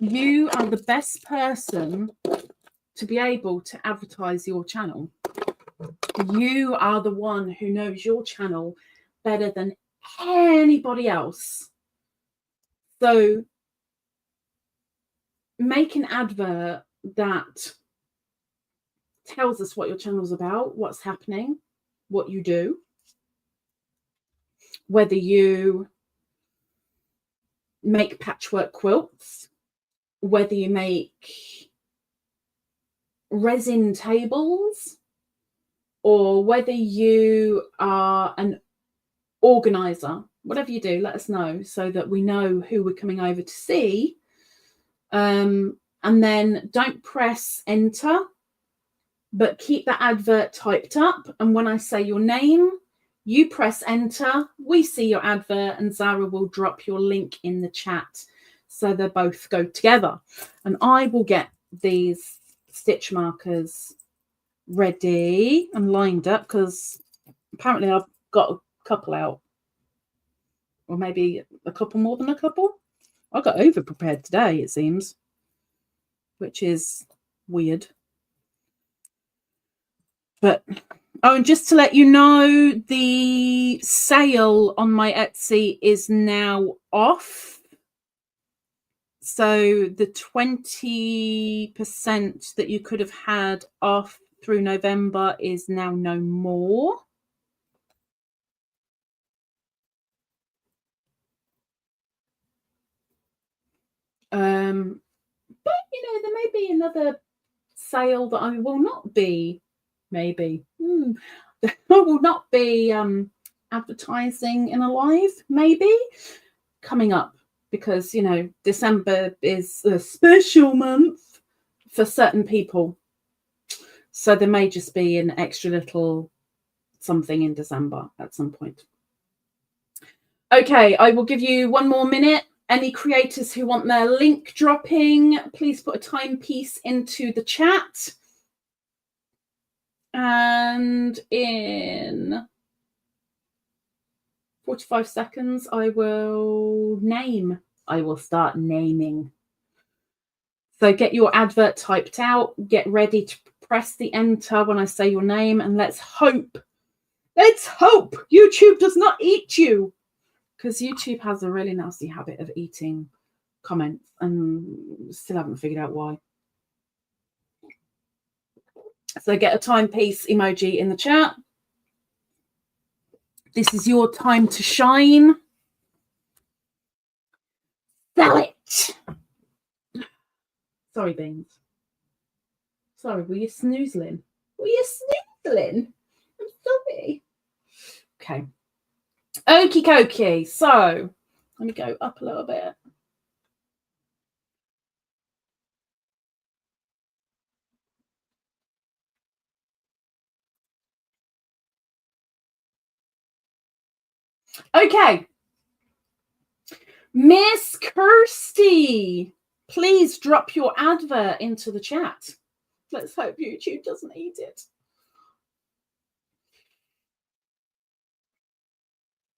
You are the best person to be able to advertise your channel. You are the one who knows your channel better than anybody else. So make an advert that tells us what your channel's about, what's happening, what you do, whether you make patchwork quilts, whether you make resin tables, or whether you are an organizer. Whatever you do, let us know so that we know who we're coming over to see. And then don't press enter, but keep that advert typed up. And when I say your name, you press enter, we see your advert, and Zara will drop your link in the chat so they both go together. And I will get these stitch markers ready and lined up, because apparently I've got a couple out, or maybe a couple more than a couple. I got over prepared today, it seems, which is weird. But oh, and just to let you know, the sale on my Etsy is now off. So the 20% that you could have had off through November is now no more. But you know, there may be another sale that I will not be, maybe I will not be advertising in a live, maybe coming up, because you know, December is a special month for certain people, so there may just be an extra little something in December at some point. Okay, I will give you one more minute. Any creators who want their link dropping, please put a timepiece into the chat. And in 45 seconds, I will start naming. So get your advert typed out, get ready to press the enter when I say your name, and let's hope YouTube does not eat you. Because YouTube has a really nasty habit of eating comments, and still haven't figured out why. So get a timepiece emoji in the chat. This is your time to shine. Sell it. Sorry, Beans. Sorry, were you snoozling? I'm sorry. Okay. Okie dokie. So let me go up a little bit. Okay. Miss Kirsty, please drop your advert into the chat. Let's hope YouTube doesn't eat it.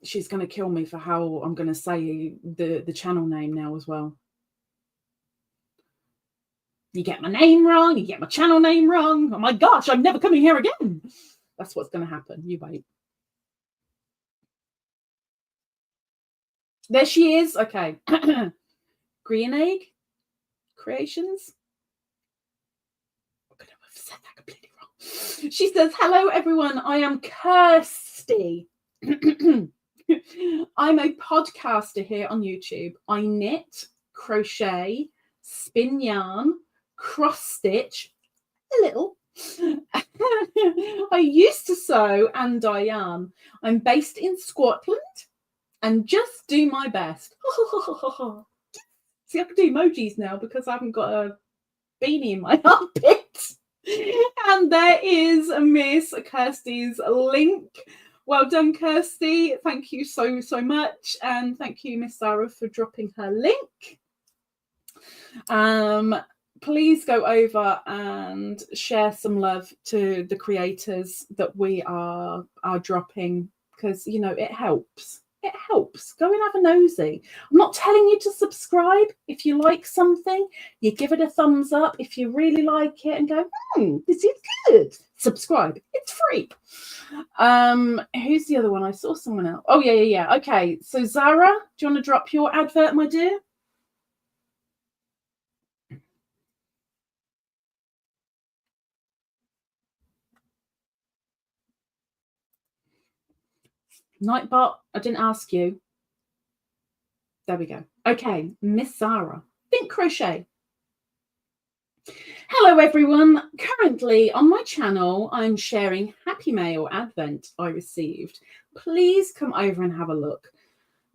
She's going to kill me for how I'm going to say the channel name now as well. You get my name wrong, you get my channel name wrong. Oh my gosh, I'm never coming here again. That's what's going to happen. You wait. There she is. Okay. Green Egg Creations. I'm going to have said that completely wrong. She says, hello, everyone. I am Kirsty. I'm a podcaster here on YouTube. I knit, crochet, spin yarn, cross stitch a little. I used to sew and dye yarn. I'm based in Scotland and just do my best. See, I can do emojis now because I haven't got a beanie in my armpit. And there is Miss Kirsty's link. Well done, Kirsty. Thank you so much. And thank you, Miss Sarah, for dropping her link. Please go over and share some love to the creators that we are dropping, because, you know, it helps. It helps. Go and have a nosy. I'm not telling you to subscribe. If you like something, you give it a thumbs up. If you really like it and go, this is good, subscribe. It's free. Who's the other one? I saw someone else. Oh, yeah. Okay, so Zara, do you want to drop your advert, my dear? Nightbot, I didn't ask you. There we go. Okay, Miss Zara. Think crochet. Hello everyone. Currently on my channel, I'm sharing Happy Mail Advent I received. Please come over and have a look.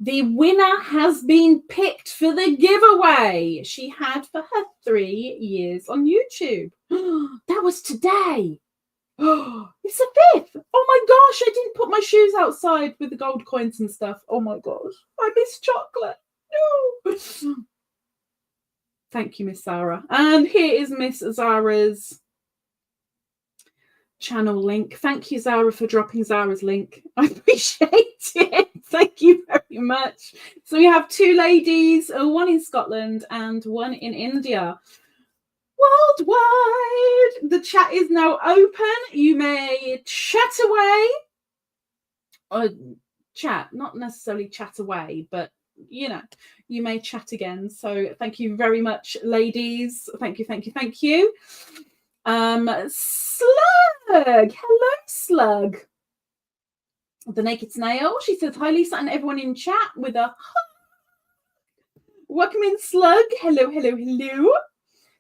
The winner has been picked for the giveaway she had for her 3 years on YouTube. That was today. It's the 5th. Oh my gosh, I didn't put my shoes outside with the gold coins and stuff. Oh my gosh, I miss chocolate. No. Thank you, Miss Zara. And here is Miss Zara's channel link. Thank you, Zara, for dropping Zara's link. I appreciate it. Thank you very much. So we have 2 ladies, one in Scotland and one in India. Worldwide. The chat is now open. You may chat away. Or chat, not necessarily chat away, but you know, you may chat again. So thank you very much, ladies. Thank you, thank you, thank you. Slug. Hello, Slug. The Naked Snail. She says, hi, Lisa, and everyone in chat with a welcome in, Slug. Hello, hello, hello.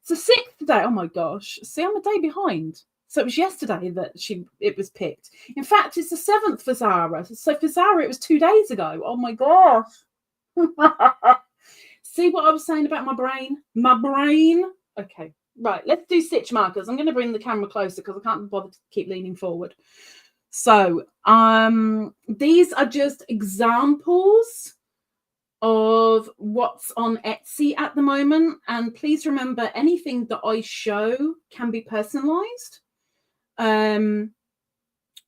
So 6th day. Oh my gosh. See, I'm a day behind. So it was yesterday that it was picked. In fact, it's the 7th for Zara. So for Zara, it was 2 days ago. Oh my gosh. See what I was saying about my brain? My brain. Okay, right. Let's do stitch markers. I'm going to bring the camera closer because I can't bother to keep leaning forward. So these are just examples of what's on Etsy at the moment. And please remember, anything that I show can be personalized.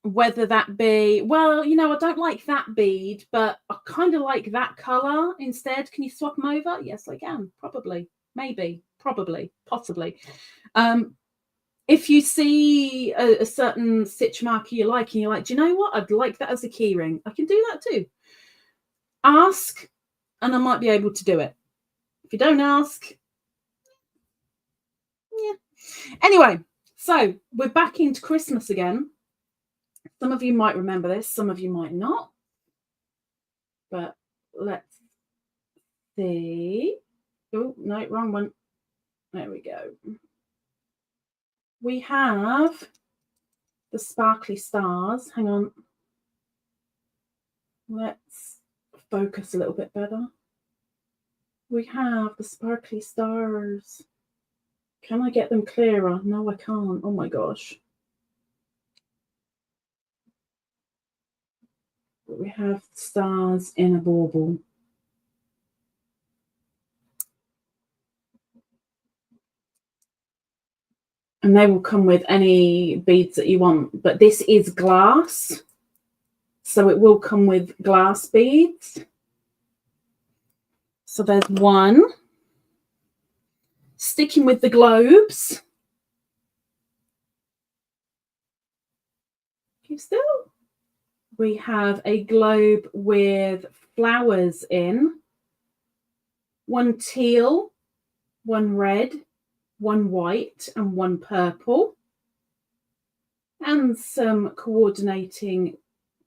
Whether that be, well, you know, I don't like that bead, but I kind of like that color instead. Can you swap them over? Yes, I can. Probably, maybe, probably, possibly. If you see a certain stitch marker you like and you're like, do you know what? I'd like that as a key ring. I can do that too. Ask and I might be able to do it. If you don't ask, yeah. Anyway, so we're back into Christmas again. Some of you might remember this, some of you might not. But let's see. Oh, no, wrong one. There we go. We have the sparkly stars. Hang on. Let's focus a little bit better. We have the sparkly stars. Can I get them clearer? No, I can't. Oh my gosh. We have stars in a bauble. And they will come with any beads that you want. But this is glass. So it will come with glass beads. So there's one. Sticking with the globes. Keep still. We have a globe with flowers in. One teal, one red, one white, and one purple. And some coordinating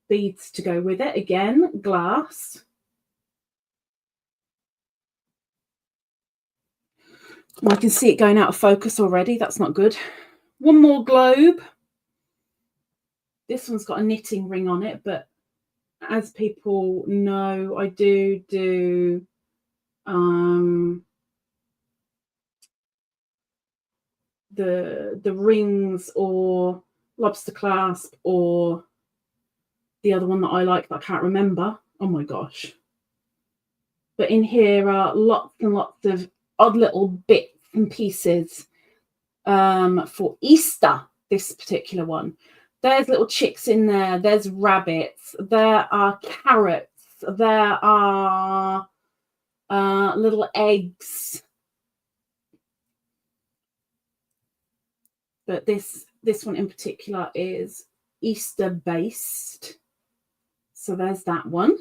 beads to go with it. Again, glass. I can see it going out of focus already. That's not good. One more globe. This one's got a knitting ring on it, but as people know, I do the rings or lobster clasp or the other one that I like that I can't remember. Oh my gosh. But in here are lots and lots of odd little bits and pieces for Easter, this particular one. There's little chicks in there. There's rabbits. There are carrots. There are little eggs. But this one in particular is Easter based. So there's that one.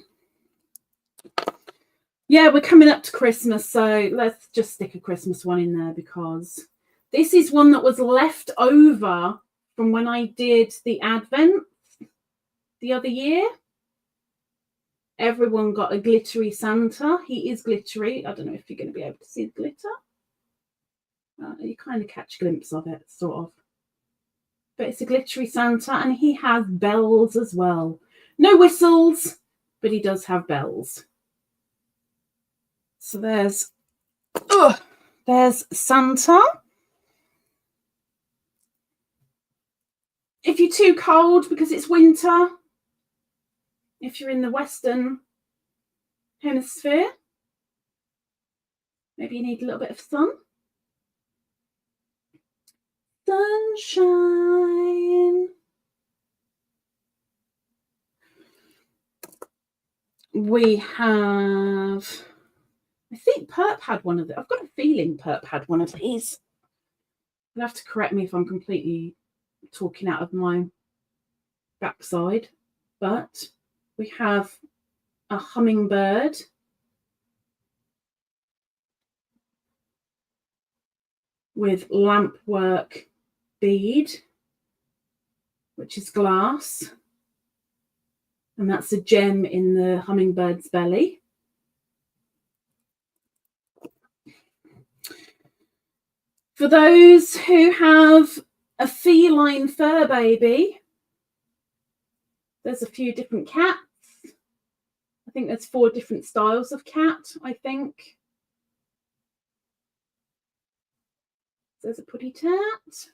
Yeah, we're coming up to Christmas, so let's just stick a Christmas one in there because this is one that was left over from when I did the Advent the other year. Everyone got a glittery Santa. He is glittery. I don't know if you're going to be able to see the glitter. You kind of catch a glimpse of it, sort of. But it's a glittery Santa, and he has bells as well. No whistles, but he does have bells. So there's Santa. If you're too cold because it's winter, if you're in the Western Hemisphere, maybe you need a little bit of sun. Sunshine. We have, I think Perp had one of them. I've got a feeling Perp had one of these. You'll have to correct me if I'm completely talking out of my backside. But we have a hummingbird. With lampwork bead, which is glass, and that's a gem in the hummingbird's belly. For those who have a feline fur baby, there's a few different cats. I think there's 4 different styles of cat, I think. There's a putty tat.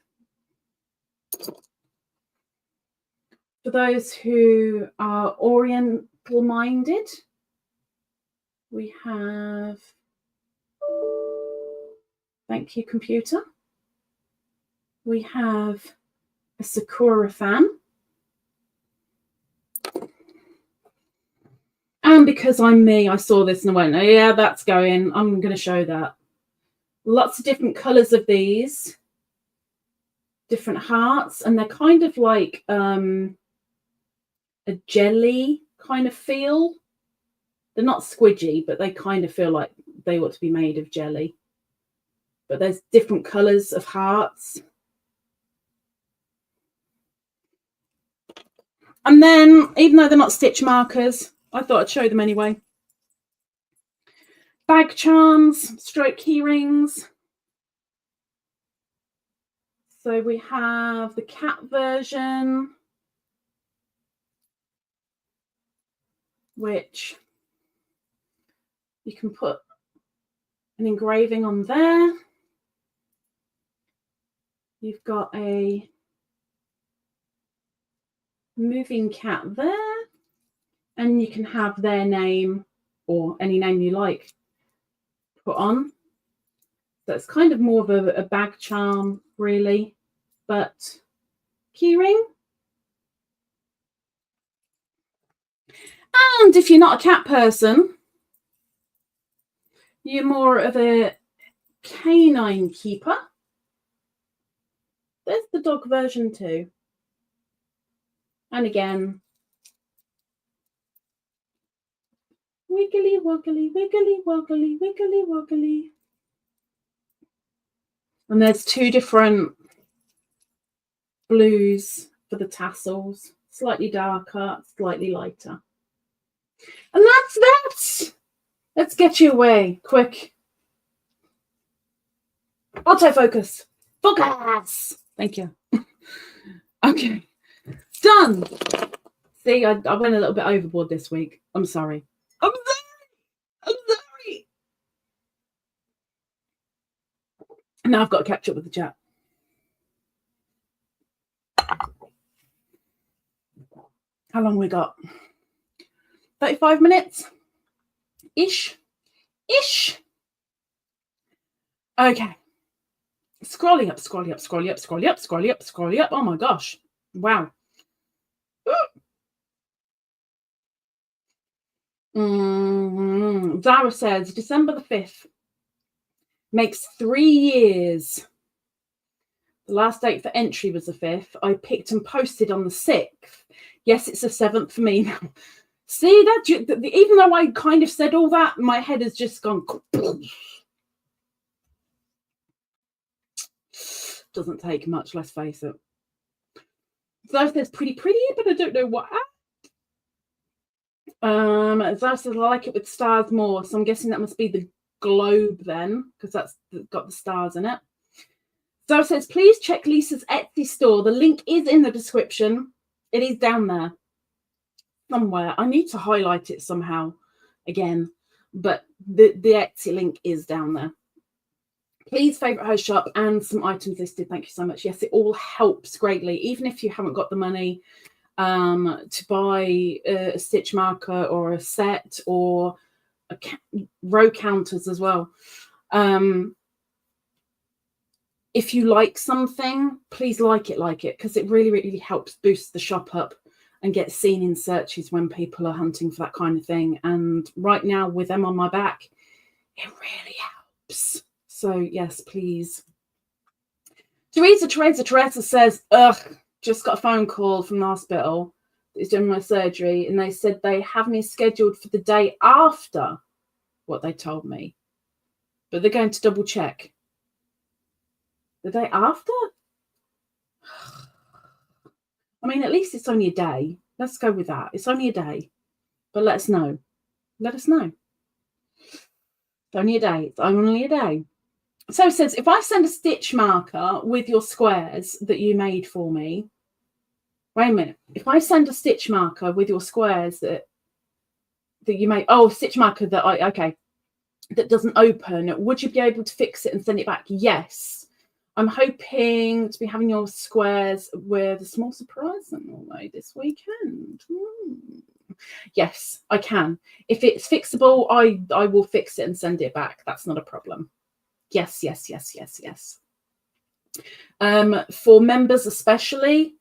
For those who are oriental minded, we have, thank you computer, we have a sakura fan. And because I'm me, I saw this and I went, oh yeah, that's going, I'm going to show that. Lots of different colours of these, different hearts, and they're kind of like a jelly kind of feel. They're not squidgy, but they kind of feel like they ought to be made of jelly. But there's different colours of hearts. And then, even though they're not stitch markers, I thought I'd show them anyway. Bag charms, stroke key rings. So we have the cat version, which you can put an engraving on there. You've got a moving cat there, and you can have their name or any name you like put on. So it's kind of more of a bag charm, really, but keyring. And if you're not a cat person, you're more of a canine keeper. There's the dog version too. And again, wiggly woggly, wiggly woggly, wiggly woggly. And there's 2 different blues for the tassels, slightly darker, slightly lighter. And that's that. Let's get you away, quick. Autofocus. Focus. Thank you. Okay, done. See, I went a little bit overboard this week. I'm sorry. I'm sorry. Now I've got to catch up with the chat. How long we got? 35 minutes? Ish. Okay. Scrolling up. Oh my gosh. Wow. Zara says December the 5th makes 3 years. The last date for entry was the 5th. I picked and posted on the 6th. Yes, it's the 7th for me now. See that? Even though I kind of said all that, my head has just gone. Doesn't take much, let's face it. So there's pretty, but I don't know what. Zara says, I like it with stars more. So I'm guessing that must be the globe then, because that's got the stars in it. Zara says, please check Lisa's Etsy store. The link is in the description. It is down there somewhere. I need to highlight it somehow again, but the Etsy link is down there. Please favourite her shop and some items listed. Thank you so much. Yes, it all helps greatly, even if you haven't got the money to buy a stitch marker or a set or row counters as well. If you like something, please like it, because it really, really helps boost the shop up and get seen in searches when people are hunting for that kind of thing. And right now, with them on my back, it really helps. So yes, please. Teresa says, ugh, just got a phone call from the hospital that's doing my surgery, and they said they have me scheduled for the day after what they told me, but they're going to double check. The day after? I mean, at least it's only a day. Let's go with that. It's only a day, but let us know. Let us know. It's only a day. It's only a day. So it says, if I send a stitch marker with your squares that you made for me, wait a minute. If I send a stitch marker with your squares that you made, oh, stitch marker that that doesn't open, would you be able to fix it and send it back? Yes. I'm hoping to be having your squares with a small surprise on the way this weekend. Yes, I can. If it's fixable, I will fix it and send it back. That's not a problem. Yes. For members especially,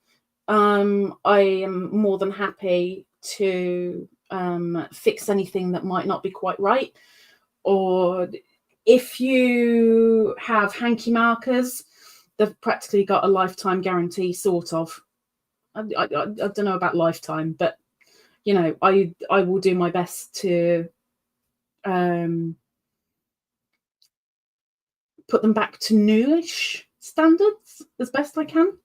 I am more than happy to fix anything that might not be quite right. Or if you have hanky markers, they've practically got a lifetime guarantee, sort of. I don't know about lifetime, but you know, I will do my best to put them back to newish standards as best I can.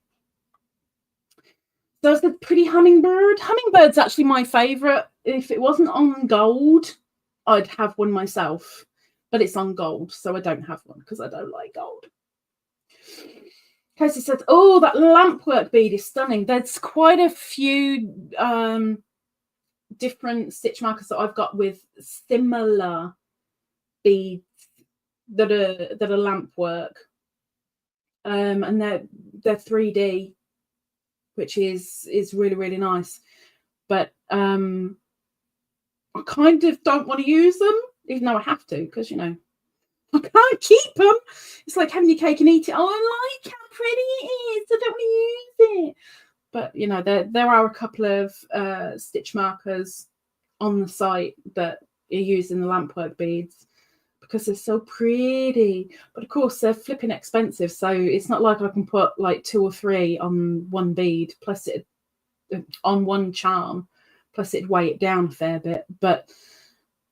There's the pretty hummingbird. Hummingbird's actually my favourite. If it wasn't on gold, I'd have one myself, but it's on gold, so I don't have one because I don't like gold. Casey says, oh, that lampwork bead is stunning. There's quite a few different stitch markers that I've got with similar beads that are lampwork, and they're 3D, which is really, really nice. But I kind of don't want to use them, even though I have to, because you know I can't keep them. It's like having your cake and eat it. Oh, I like how pretty it is. I don't want to use it. But you know, there are a couple of stitch markers on the site that are using the lampwork beads because they're so pretty. But of course, they're flipping expensive, so it's not like I can put like 2 or 3 on one bead, plus it on one charm, plus it'd weigh it down a fair bit. But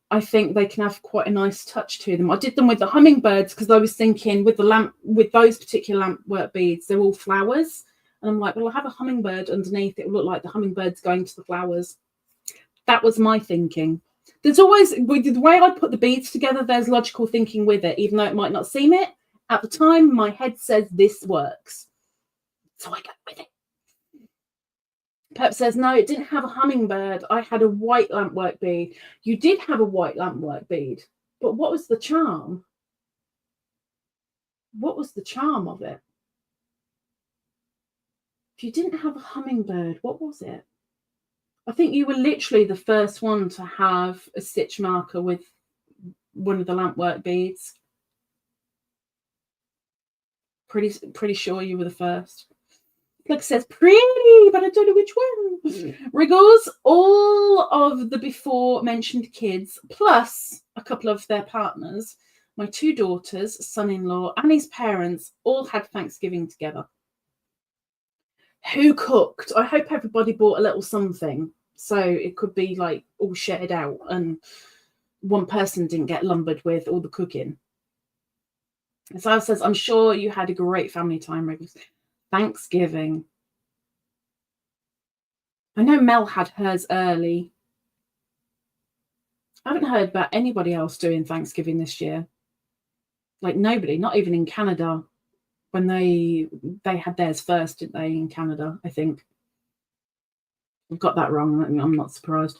I think they can have quite a nice touch to them. I did them with the hummingbirds because I was thinking with those particular lampwork beads, they're all flowers. And I'm like, well, I'll have a hummingbird underneath. It will look like the hummingbird's going to the flowers. That was my thinking. There's always, with the way I put the beads together, there's logical thinking with it, even though it might not seem it. At the time, my head says this works. So I go with it. Pep says, no, it didn't have a hummingbird. I had a white lampwork bead. You did have a white lampwork bead. But what was the charm? What was the charm of it? If you didn't have a hummingbird, what was it? I think you were literally the first one to have a stitch marker with one of the lampwork beads. Pretty sure you were the first. Like it says pretty, but I don't know which one. Wriggles, all of the before mentioned kids, plus a couple of their partners, my 2 daughters, son-in-law, and his parents all had Thanksgiving together. Who cooked? I hope everybody bought a little something, so it could be like all shared out and one person didn't get lumbered with all the cooking. So I says, I'm sure you had a great family time, Wriggles. Thanksgiving. I know Mel had hers early. I haven't heard about anybody else doing Thanksgiving this year. Like nobody, not even in Canada, when they had theirs first, didn't they, in Canada, I think. I've got that wrong. I'm not surprised.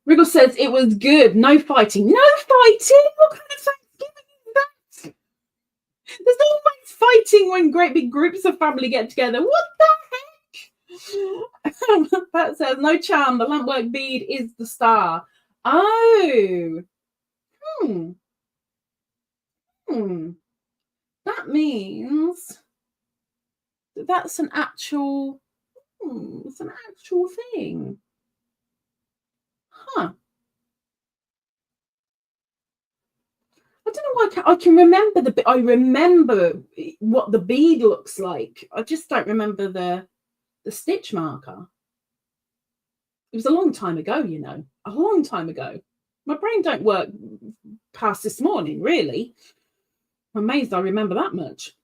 Wriggle says it was good. No fighting. No fighting? What kind of Thanksgiving is that? There's always fighting when great big groups of family get together. What the heck? That says no charm. The lampwork bead is the star. Oh. That means that's an actual. It's an actual thing. Huh. I don't know why I can remember I remember what the bead looks like. I just don't remember the stitch marker. It was a long time ago, you know. A long time ago. My brain don't work past this morning, really. I'm amazed I remember that much.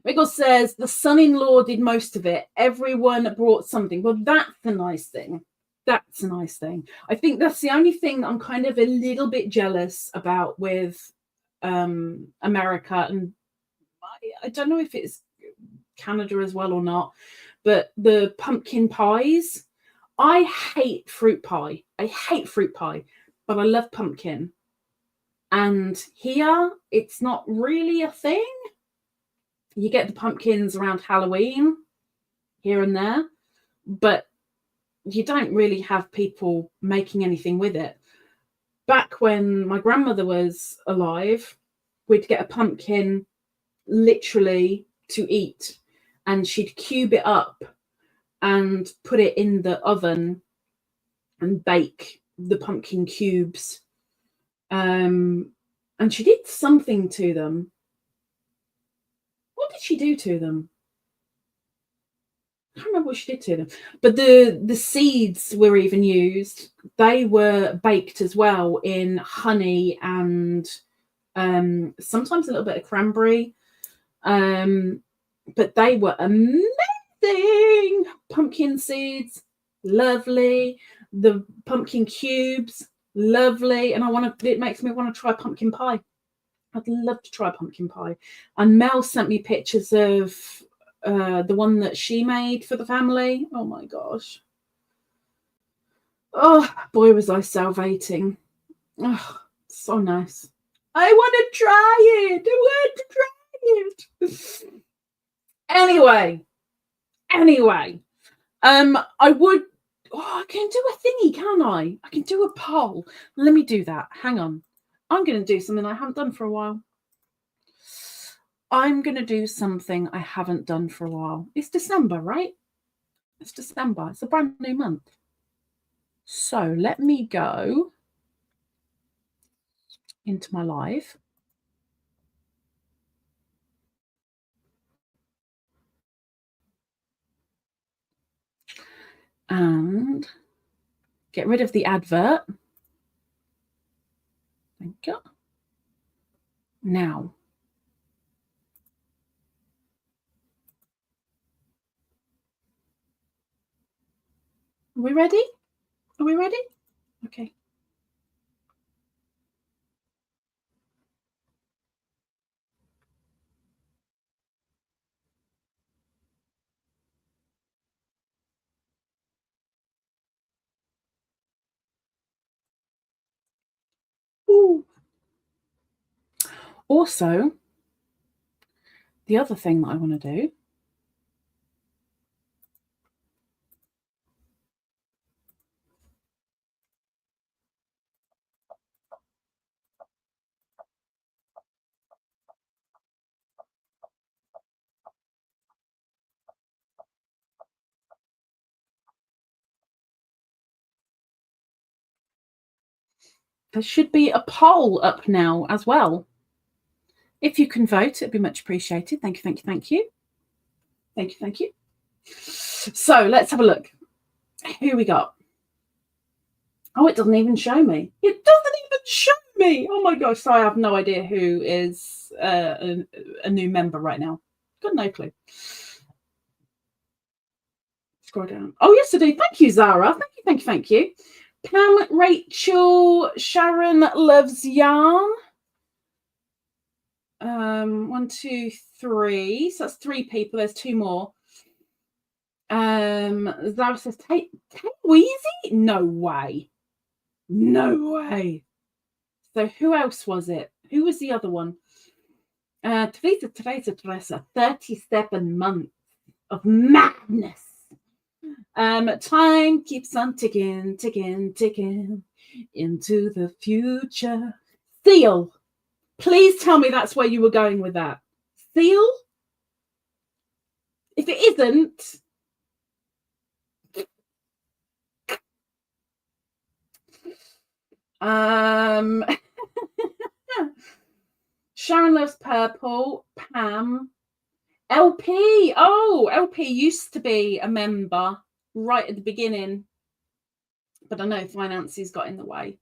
Wiggle says the son-in-law did most of it. Everyone brought something. Well, that's a nice thing. That's a nice thing. I think that's the only thing I'm kind of a little bit jealous about with America. And I don't know if it's Canada as well or not, but the pumpkin pies. I hate fruit pie. I hate fruit pie, but I love pumpkin. And here, it's not really a thing. You get the pumpkins around Halloween here and there, but you don't really have people making anything with it. Back when my grandmother was alive, we'd get a pumpkin literally to eat, and she'd cube it up and put it in the oven and bake the pumpkin cubes. And she did something to them. What did she do to them? I can't remember what she did to them. But the seeds were even used. They were baked as well in honey and sometimes a little bit of cranberry. But they were amazing. Pumpkin seeds, lovely. The pumpkin cubes, lovely. And it makes me want to try pumpkin pie. I'd love to try pumpkin pie. And Mel sent me pictures of the one that she made for the family. Oh my gosh. Oh boy, was I salivating. Oh, so nice. I want to try it. Anyway, I would. I can do a thingy, can I? I can do a poll. Let me do that. Hang on. I'm going to do something I haven't done for a while. It's December, right? It's December. It's a brand new month. So let me go into my live. And get rid of the advert. Thank you. Now. Are we ready? Are we ready? Okay. Ooh. Also, the other thing that I want to do there should be a poll up now as well. If you can vote, it'd be much appreciated. Thank you, thank you, thank you. Thank you, thank you. So let's have a look. Who we got? Oh, it doesn't even show me. It doesn't even show me. Oh my gosh. So I have no idea who is a new member right now. Got no clue. Scroll down. Oh, yes, I do. Thank you, Zara. Thank you, thank you, thank you. Pam, Rachel, Sharon loves yarn. 1, 2, 3. So that's 3 people. There's 2 more. Zara says, Tay Weezy? No way. No way. So who else was it? Who was the other one? Teresa, 37 months of madness. Time keeps on ticking into the future. Seal. Please tell me that's where you were going with that. Seal? If it isn't, Sharon loves purple. Pam. LP. Oh, LP used to be a member right at the beginning. But I know finances got in the way.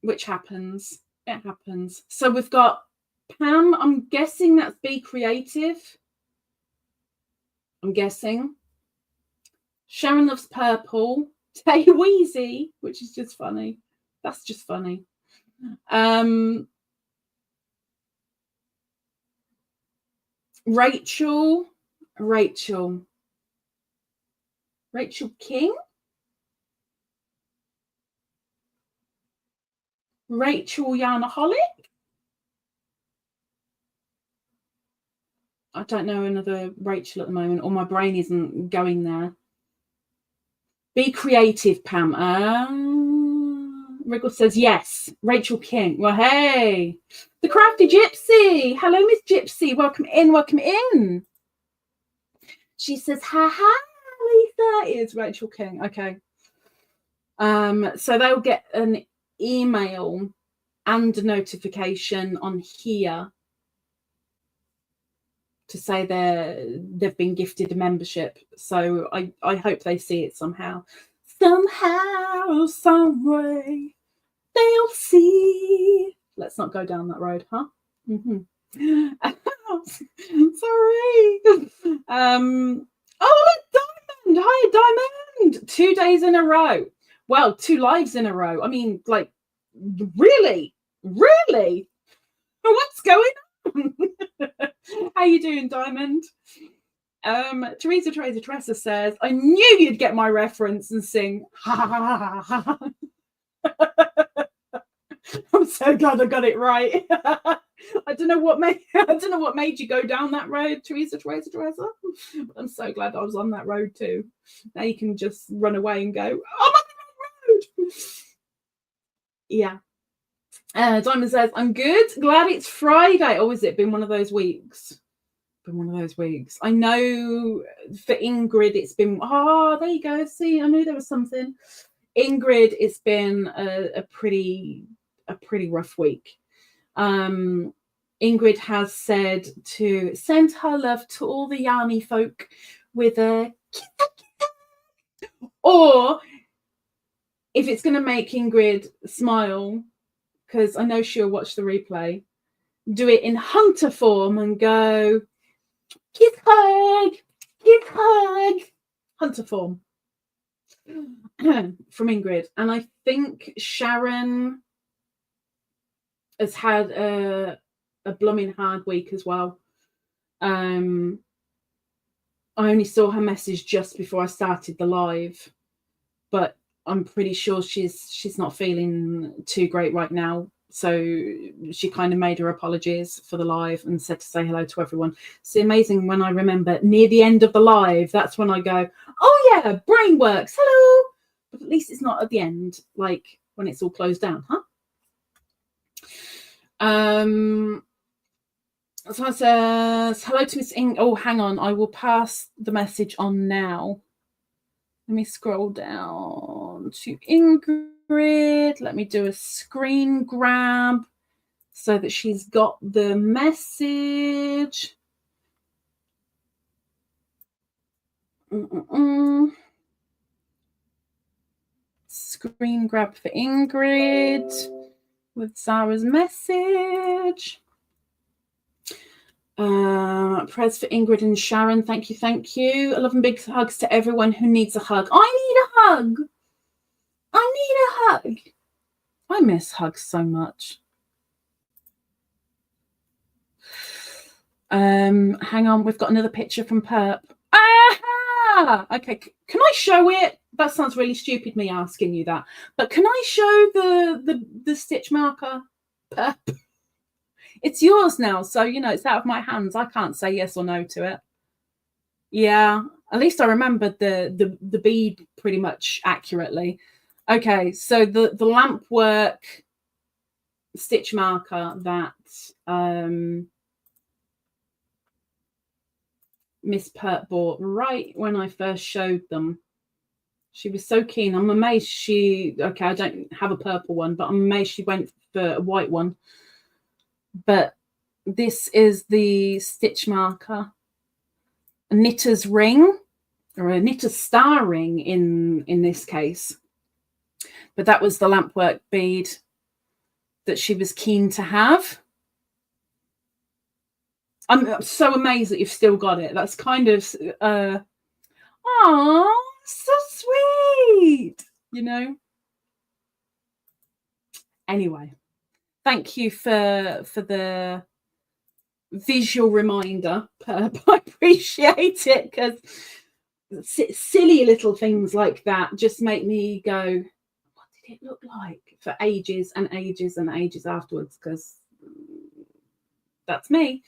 Which happens. It happens. So we've got Pam. I'm guessing that's Be Creative. I'm guessing. Sharon loves purple. Tay Weezy, which is just funny. That's just funny. Rachel King. Rachel Yarnaholic. I don't know another Rachel at the moment, or my brain isn't going there. Be Creative, Pam. Wriggle says yes. Rachel King. Well, hey. The Crafty Gypsy. Hello, Miss Gypsy. Welcome in. Welcome in. She says, ha ha, Lisa. It is Rachel King. Okay. So they'll get an email and a notification on here to say they've been gifted a membership. So I hope they see it somehow. Somehow, some way, they'll see. Let's not go down that road, huh? Sorry. Oh, Diamond. Hi, Diamond. 2 days in a row. Well, 2 lives in a row. I mean, like, really? What's going on? How you doing, Diamond? Teresa says, I knew you'd get my reference and sing. I'm so glad I got it right. I don't know what made you go down that road, Teresa. But I'm so glad I was on that road too. Now you can just run away and go, I'm on the road. Yeah. Diamond says, I'm good. Glad it's Friday. Oh, has it been one of those weeks? I know for Ingrid it's been, there you go. See, I knew there was something. Ingrid, it's been a pretty rough week. Ingrid has said to send her love to all the Yarny folk with a or if it's going to make Ingrid smile, because I know she'll watch the replay, do it in hunter form and go kiss hug, hunter form from Ingrid. And I think Sharon has had a blooming hard week as well. I only saw her message just before I started the live, but I'm pretty sure she's not feeling too great right now. So she kind of made her apologies for the live and said to say hello to everyone. It's amazing when I remember near the end of the live, that's when I go, oh yeah, brain works, hello. But at least it's not at the end, like when it's all closed down, huh? So it says, hello to Miss Ing. Oh, hang on. I will pass the message on now. Let me scroll down to Ingrid. Let me do a screen grab so that she's got the message. Screen grab for Ingrid with Zara's message. Prayers for Ingrid and Sharon. Thank you. I love and big hugs to everyone who needs a hug. I need a hug. I need a hug. I miss hugs so much. Hang on, we've got another picture from Perp. Aha! Okay, can I show it? That sounds really stupid, me asking you that. But can I show the stitch marker, Perp? It's yours now, so you know it's out of my hands. I can't say yes or no to it. Yeah, at least I remembered the bead pretty much accurately. Okay, so the lamp work stitch marker that Miss Pert bought right when I first showed them. She was so keen. I'm amazed okay, I don't have a purple one, but I'm amazed she went for a white one. But this is the stitch marker, a knitter's ring, or a knitter's star ring in this case. But that was the lampwork bead that she was keen to have. I'm so amazed that you've still got it. That's kind of, oh, so sweet, you know. Anyway, thank you for the visual reminder, Perp. I appreciate it, because silly little things like that just make me go, what did it look like, for ages and ages and ages afterwards, because that's me.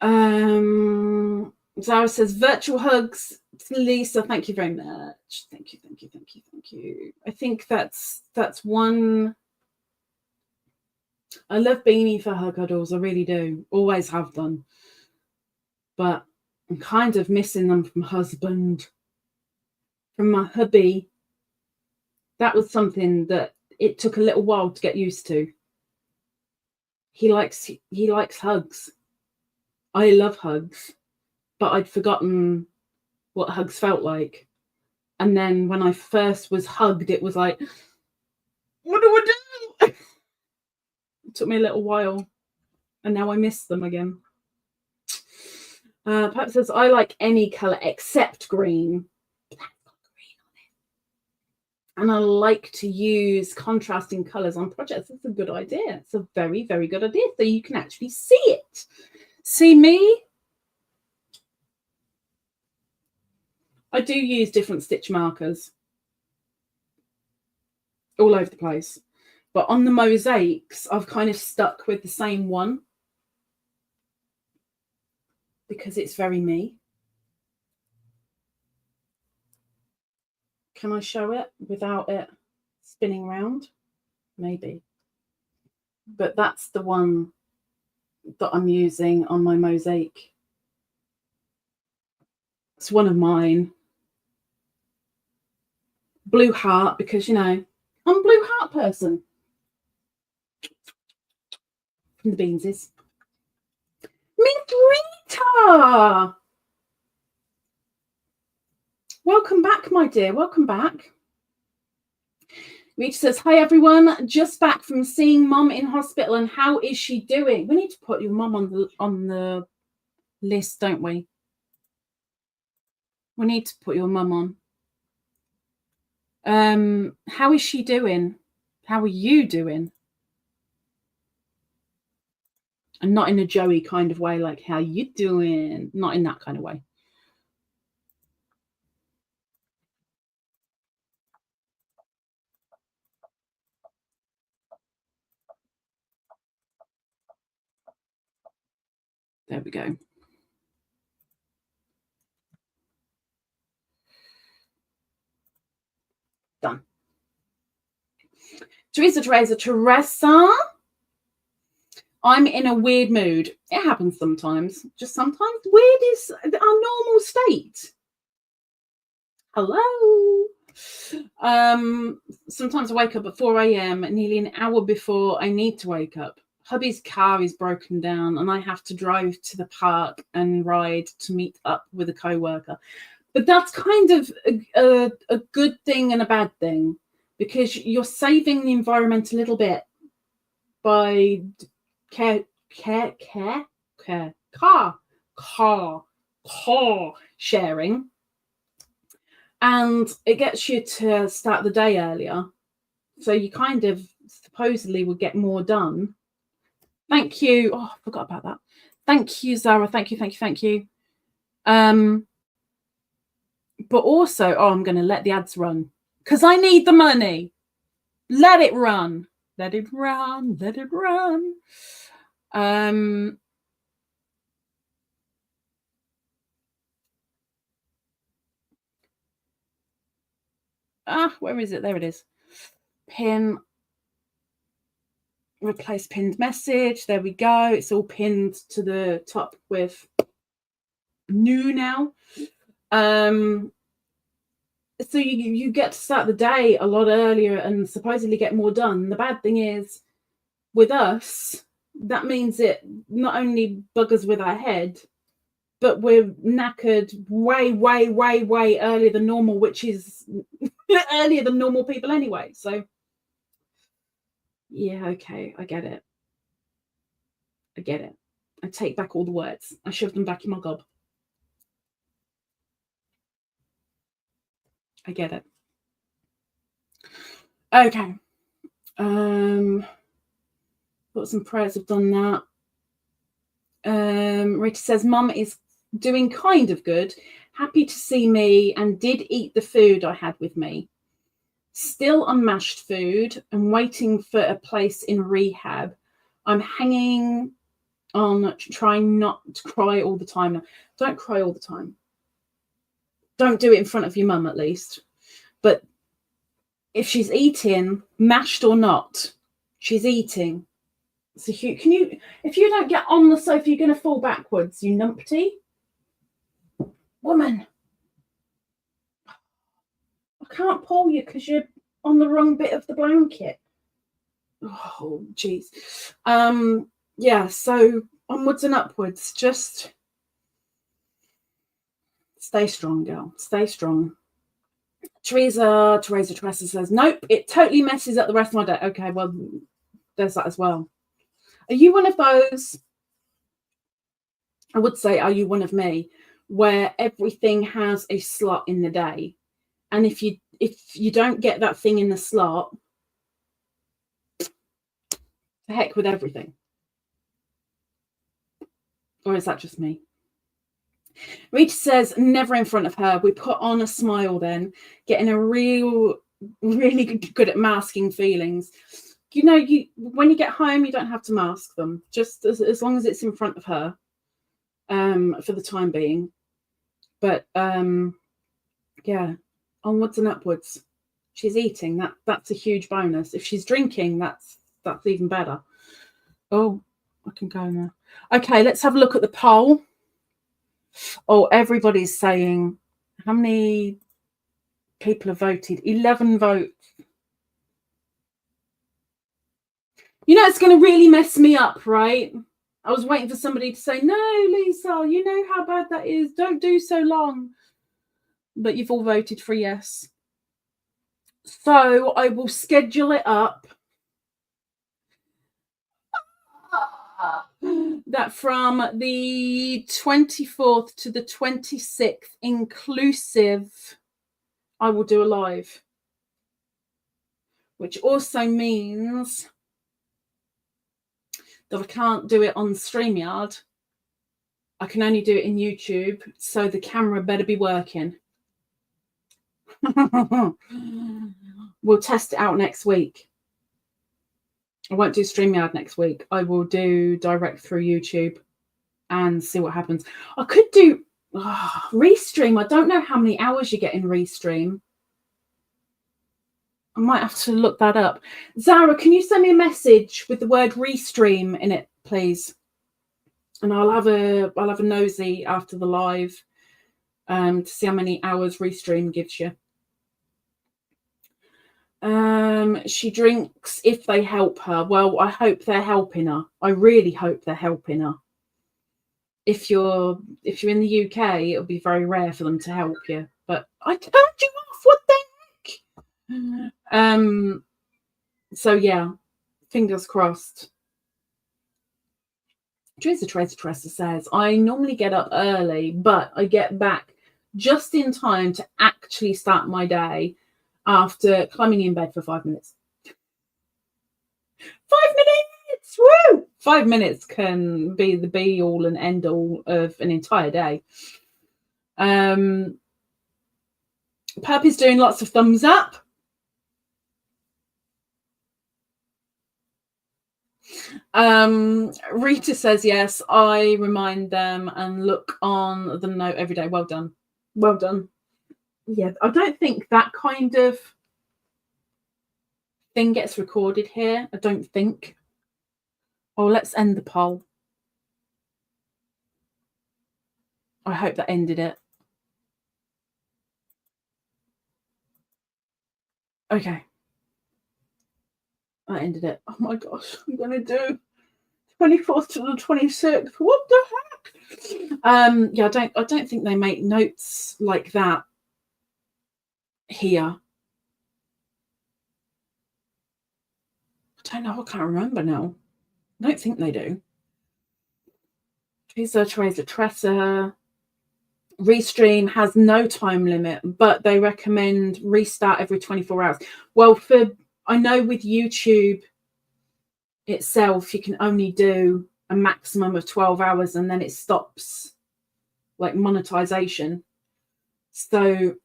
Zara says virtual hugs to Lisa. Thank you very much. Thank you, thank you, thank you, thank you. I think that's one. I love Beanie for her cuddles. I really do. Always have done. But I'm kind of missing them from husband, from my hubby. That was something that it took a little while to get used to. He likes hugs. I love hugs, but I'd forgotten what hugs felt like. And then when I first was hugged, it was like, what do I do? It took me a little while, and now I miss them again. Pat says, I like any colour except green. That's got green on it. And I like to use contrasting colours on projects. It's a good idea. It's a very, very good idea. So you can actually see it. See me? I do use different stitch markers all over the place. But on the mosaics, I've kind of stuck with the same one because it's very me. Can I show it without it spinning around? Maybe. But that's the one that I'm using on my mosaic. It's one of mine. Blue heart, because, you know, I'm a blue heart person. From the Beanses. Miss Rita! Welcome back, my dear. Welcome back. Rita says, hi, everyone. Just back from seeing Mum in hospital, and how is she doing? We need to put your mum on the list, don't we? We need to put your mum on. How is she doing? How are you doing? And not in a Joey kind of way, like, how you doing? Not in that kind of way. There we go. Done. Teresa. I'm in a weird mood. It happens sometimes. Just sometimes. Weird is our normal state. Hello. Sometimes I wake up at 4 a.m. nearly an hour before I need to wake up. Hubby's car is broken down and I have to drive to the park and ride to meet up with a co-worker. But that's kind of a good thing and a bad thing, because you're saving the environment a little bit by car sharing. and it gets you to start the day earlier. So you kind of supposedly would get more done. Thank you. Oh, I forgot about that. Thank you, Zara. Thank you. But also, I'm going to let the ads run because I need the money. Let it run. Let it run. Let it run. Where is it? There it is. Pin. Replace pinned message. There we go. It's all pinned to the top with new now. So you get to start the day a lot earlier and supposedly get more done. The bad thing is, with us, that means it not only buggers with our head, but we're knackered way earlier than normal, which is earlier than normal people anyway. So yeah, okay, I get it. I take back all the words. I shove them back in my gob. I get it. Okay. Thoughts and prayers have done that. Rita says, Mum is doing kind of good. Happy to see me and did eat the food I had with me. Still on mashed food and waiting for a place in rehab. I'm hanging on, trying not to cry all the time. Don't cry all the time. Don't do it in front of your mum, at least. But if she's eating, mashed or not, she's eating. So can you, if you don't get on the sofa, you're going to fall backwards, you numpty. Woman. I can't pull you because you're on the wrong bit of the blanket. Oh, geez. Yeah, so onwards and upwards. Just stay strong, girl. Stay strong. Teresa says, nope, it totally messes up the rest of my day. Okay, well, there's that as well. Are you one of those? I would say, are you one of me, where everything has a slot in the day? And if you don't get that thing in the slot, to heck with everything. Or is that just me? Rita says, never in front of her. We put on a smile then, getting a really good at masking feelings. You know, when you get home, you don't have to mask them, just as long as it's in front of her, for the time being. But yeah, onwards and upwards. She's eating. That's a huge bonus. If she's drinking, that's even better. Oh, I can go now. Okay, let's have a look at the poll. Oh, everybody's saying, how many people have voted? 11 votes. You know, it's going to really mess me up, right? I was waiting for somebody to say, no, Lisa, you know how bad that is. Don't do so long. But you've all voted for yes. So I will schedule it up that from the 24th to the 26th inclusive, I will do a live, which also means that I can't do it on StreamYard. I can only do it in YouTube, so the camera better be working. We'll test it out next week. I won't do StreamYard next week. I will do direct through YouTube and see what happens. I could do Restream. I don't know how many hours you get in Restream. I might have to look that up. Zara, can you send me a message with the word Restream in it, please? And I'll have a nosy after the live to see how many hours Restream gives you. She drinks if they help her. Well, I hope they're helping her. I really hope they're helping her. If you're in the UK, it'll be very rare for them to help you. But I turned you off. What the heck? So yeah, fingers crossed. Teresa says, I normally get up early, but I get back just in time to actually start my day after climbing in bed for 5 minutes. 5 minutes! Woo! 5 minutes can be the be all and end all of an entire day. Puppy's doing lots of thumbs up. Rita says yes, I remind them and look on the note every day. Well done. Well done. Yeah, I don't think that kind of thing gets recorded here. I don't think. Oh, let's end the poll. I hope that ended it. Okay. I ended it. Oh my gosh, I'm going to do 24th to the 26th. What the heck? Yeah, I don't think they make notes like that here. I don't know. I can't remember now. I don't think they do. Teresa Tressa. Restream has no time limit, but they recommend restart every 24 hours. Well, I know with YouTube itself, you can only do a maximum of 12 hours and then it stops, like monetization. So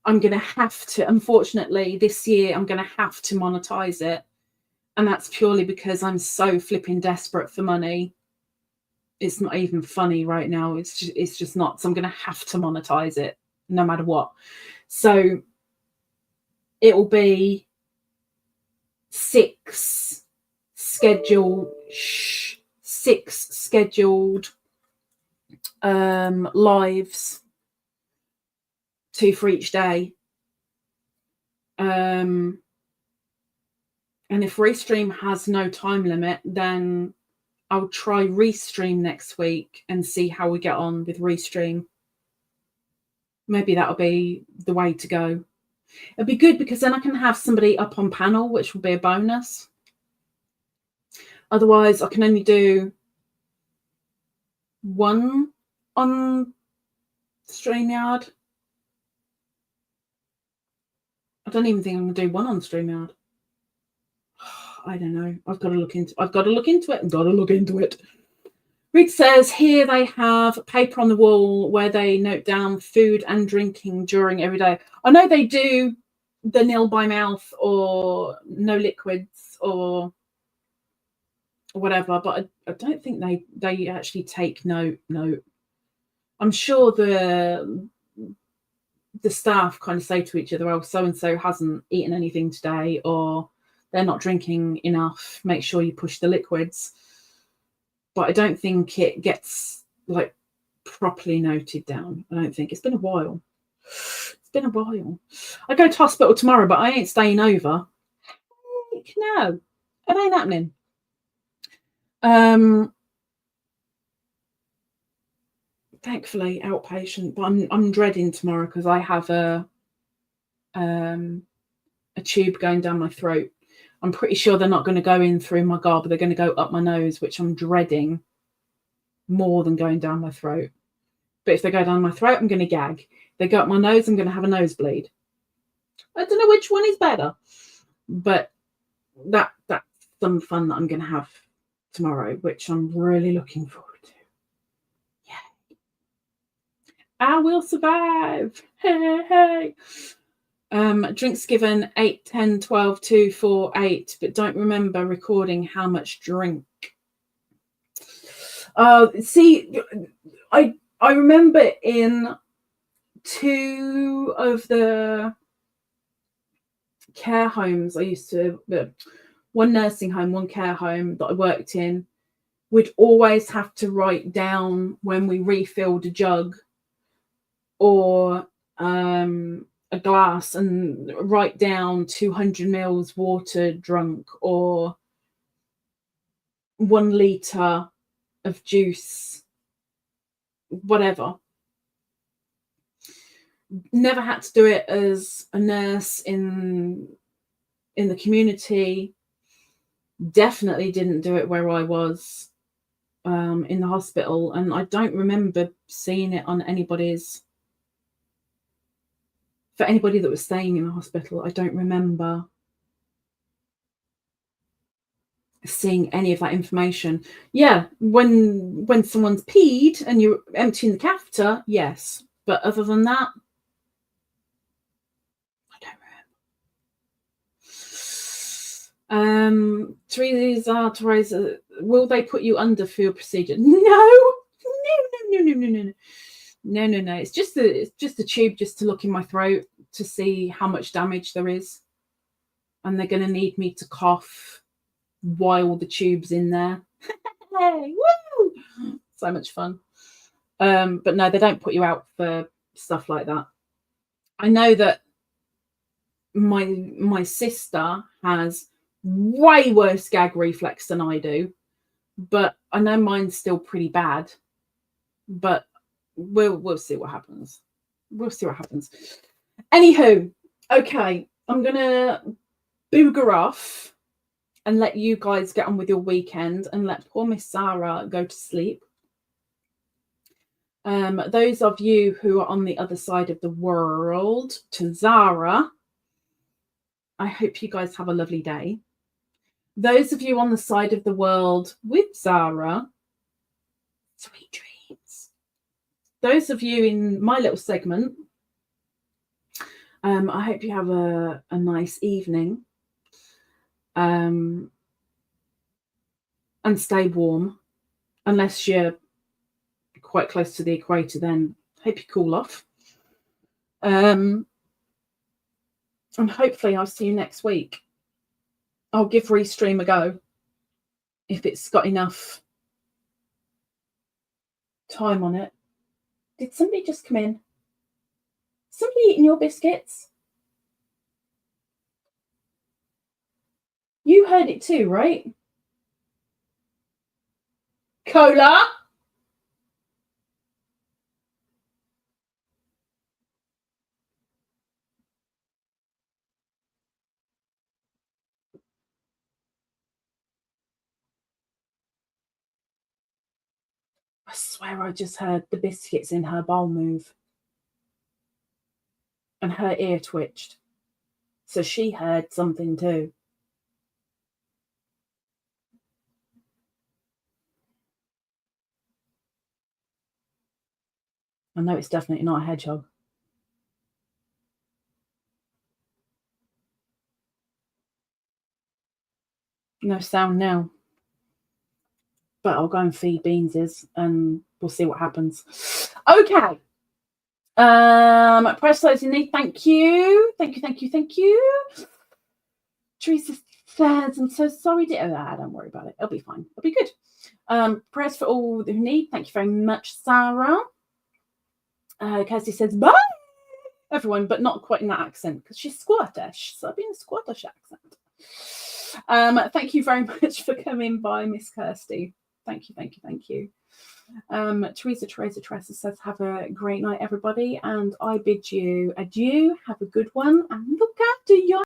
I'm going to have to, unfortunately, this year, I'm going to have to monetize it. And that's purely because I'm so flipping desperate for money. It's not even funny right now. It's just not. So I'm going to have to monetize it no matter what. So it will be 6 scheduled lives, 2 for each day. And if Restream has no time limit, then I'll try Restream next week and see how we get on with Restream. Maybe that'll be the way to go. It'll be good because then I can have somebody up on panel, which will be a bonus. Otherwise, I can only do 1 on StreamYard. I don't even think I'm going to do 1 on StreamYard. I don't know. I've got to look into it. Reed says here they have paper on the wall where they note down food and drinking during every day. I know they do the nil by mouth or no liquids or whatever, but I don't think they actually take note. I'm sure the staff kind of say to each other, oh, so-and-so hasn't eaten anything today, or they're not drinking enough, make sure you push the liquids. But I don't think it gets like properly noted down. I don't think. It's been a while. I go to hospital tomorrow, but I ain't staying over. No, it ain't happening. Thankfully outpatient, but I'm dreading tomorrow because I have a tube going down my throat. I'm pretty sure they're not going to go in through my gob, but they're going to go up my nose, which I'm dreading more than going down my throat. But if they go down my throat, I'm going to gag. If they go up my nose, I'm going to have a nosebleed. I don't know which one is better, but that's some fun that I'm going to have tomorrow, which I'm really looking forward to. Yay. I will survive. Hey. Drinks given 8, 10, 12, 2, 4, 8, but don't remember recording how much drink. See, I remember in 2 of the care homes I used to, one nursing home, one care home that I worked in, we'd always have to write down when we refilled a jug or a glass and write down 200 mils water drunk or 1 litre of juice, whatever. Never had to do it as a nurse in the community. Definitely didn't do it where I was in the hospital, and I don't remember seeing it on anybody's. For anybody that was staying in the hospital, I don't remember seeing any of that information. Yeah, when someone's peed and you're emptying the catheter, yes. But other than that, I don't remember. Teresa, will they put you under for your procedure? No. No. It's just a tube just to look in my throat to see how much damage there is. And they're going to need me to cough while the tube's in there. Hey, woo! So much fun. But no, they don't put you out for stuff like that. I know that my sister has way worse gag reflex than I do, but I know mine's still pretty bad. But we'll see what happens. We'll see what happens. Anywho, okay, I'm gonna booger off and let you guys get on with your weekend and let poor Miss Sarah go to sleep. Those of you who are on the other side of the world, to Zara, I hope you guys have a lovely day. Those of you on the side of the world with Zara, sweet dreams. Those of you in my little segment, I hope you have a nice evening. And stay warm. Unless you're quite close to the equator, then hope you cool off. And hopefully I'll see you next week. I'll give Restream a go if it's got enough time on it. Did somebody just come in? Somebody eating your biscuits? You heard it too, right? Cola? I swear I just heard the biscuits in her bowl move. And her ear twitched. So she heard something too. I know it's definitely not a hedgehog. No sound now. But I'll go and feed Beanses and we'll see what happens. Okay. Press those in need. Thank you. Thank you. Teresa says, I'm so sorry. Don't worry about it. It'll be fine. It'll be good. Prayers for all who need. Thank you very much, Sarah. Kirsty says, bye, everyone, but not quite in that accent because she's Scottish. So I'll be in a Scottish accent. Thank you very much for coming by, Miss Kirsty. Thank you. Teresa says, have a great night, everybody. And I bid you adieu. Have a good one and look after your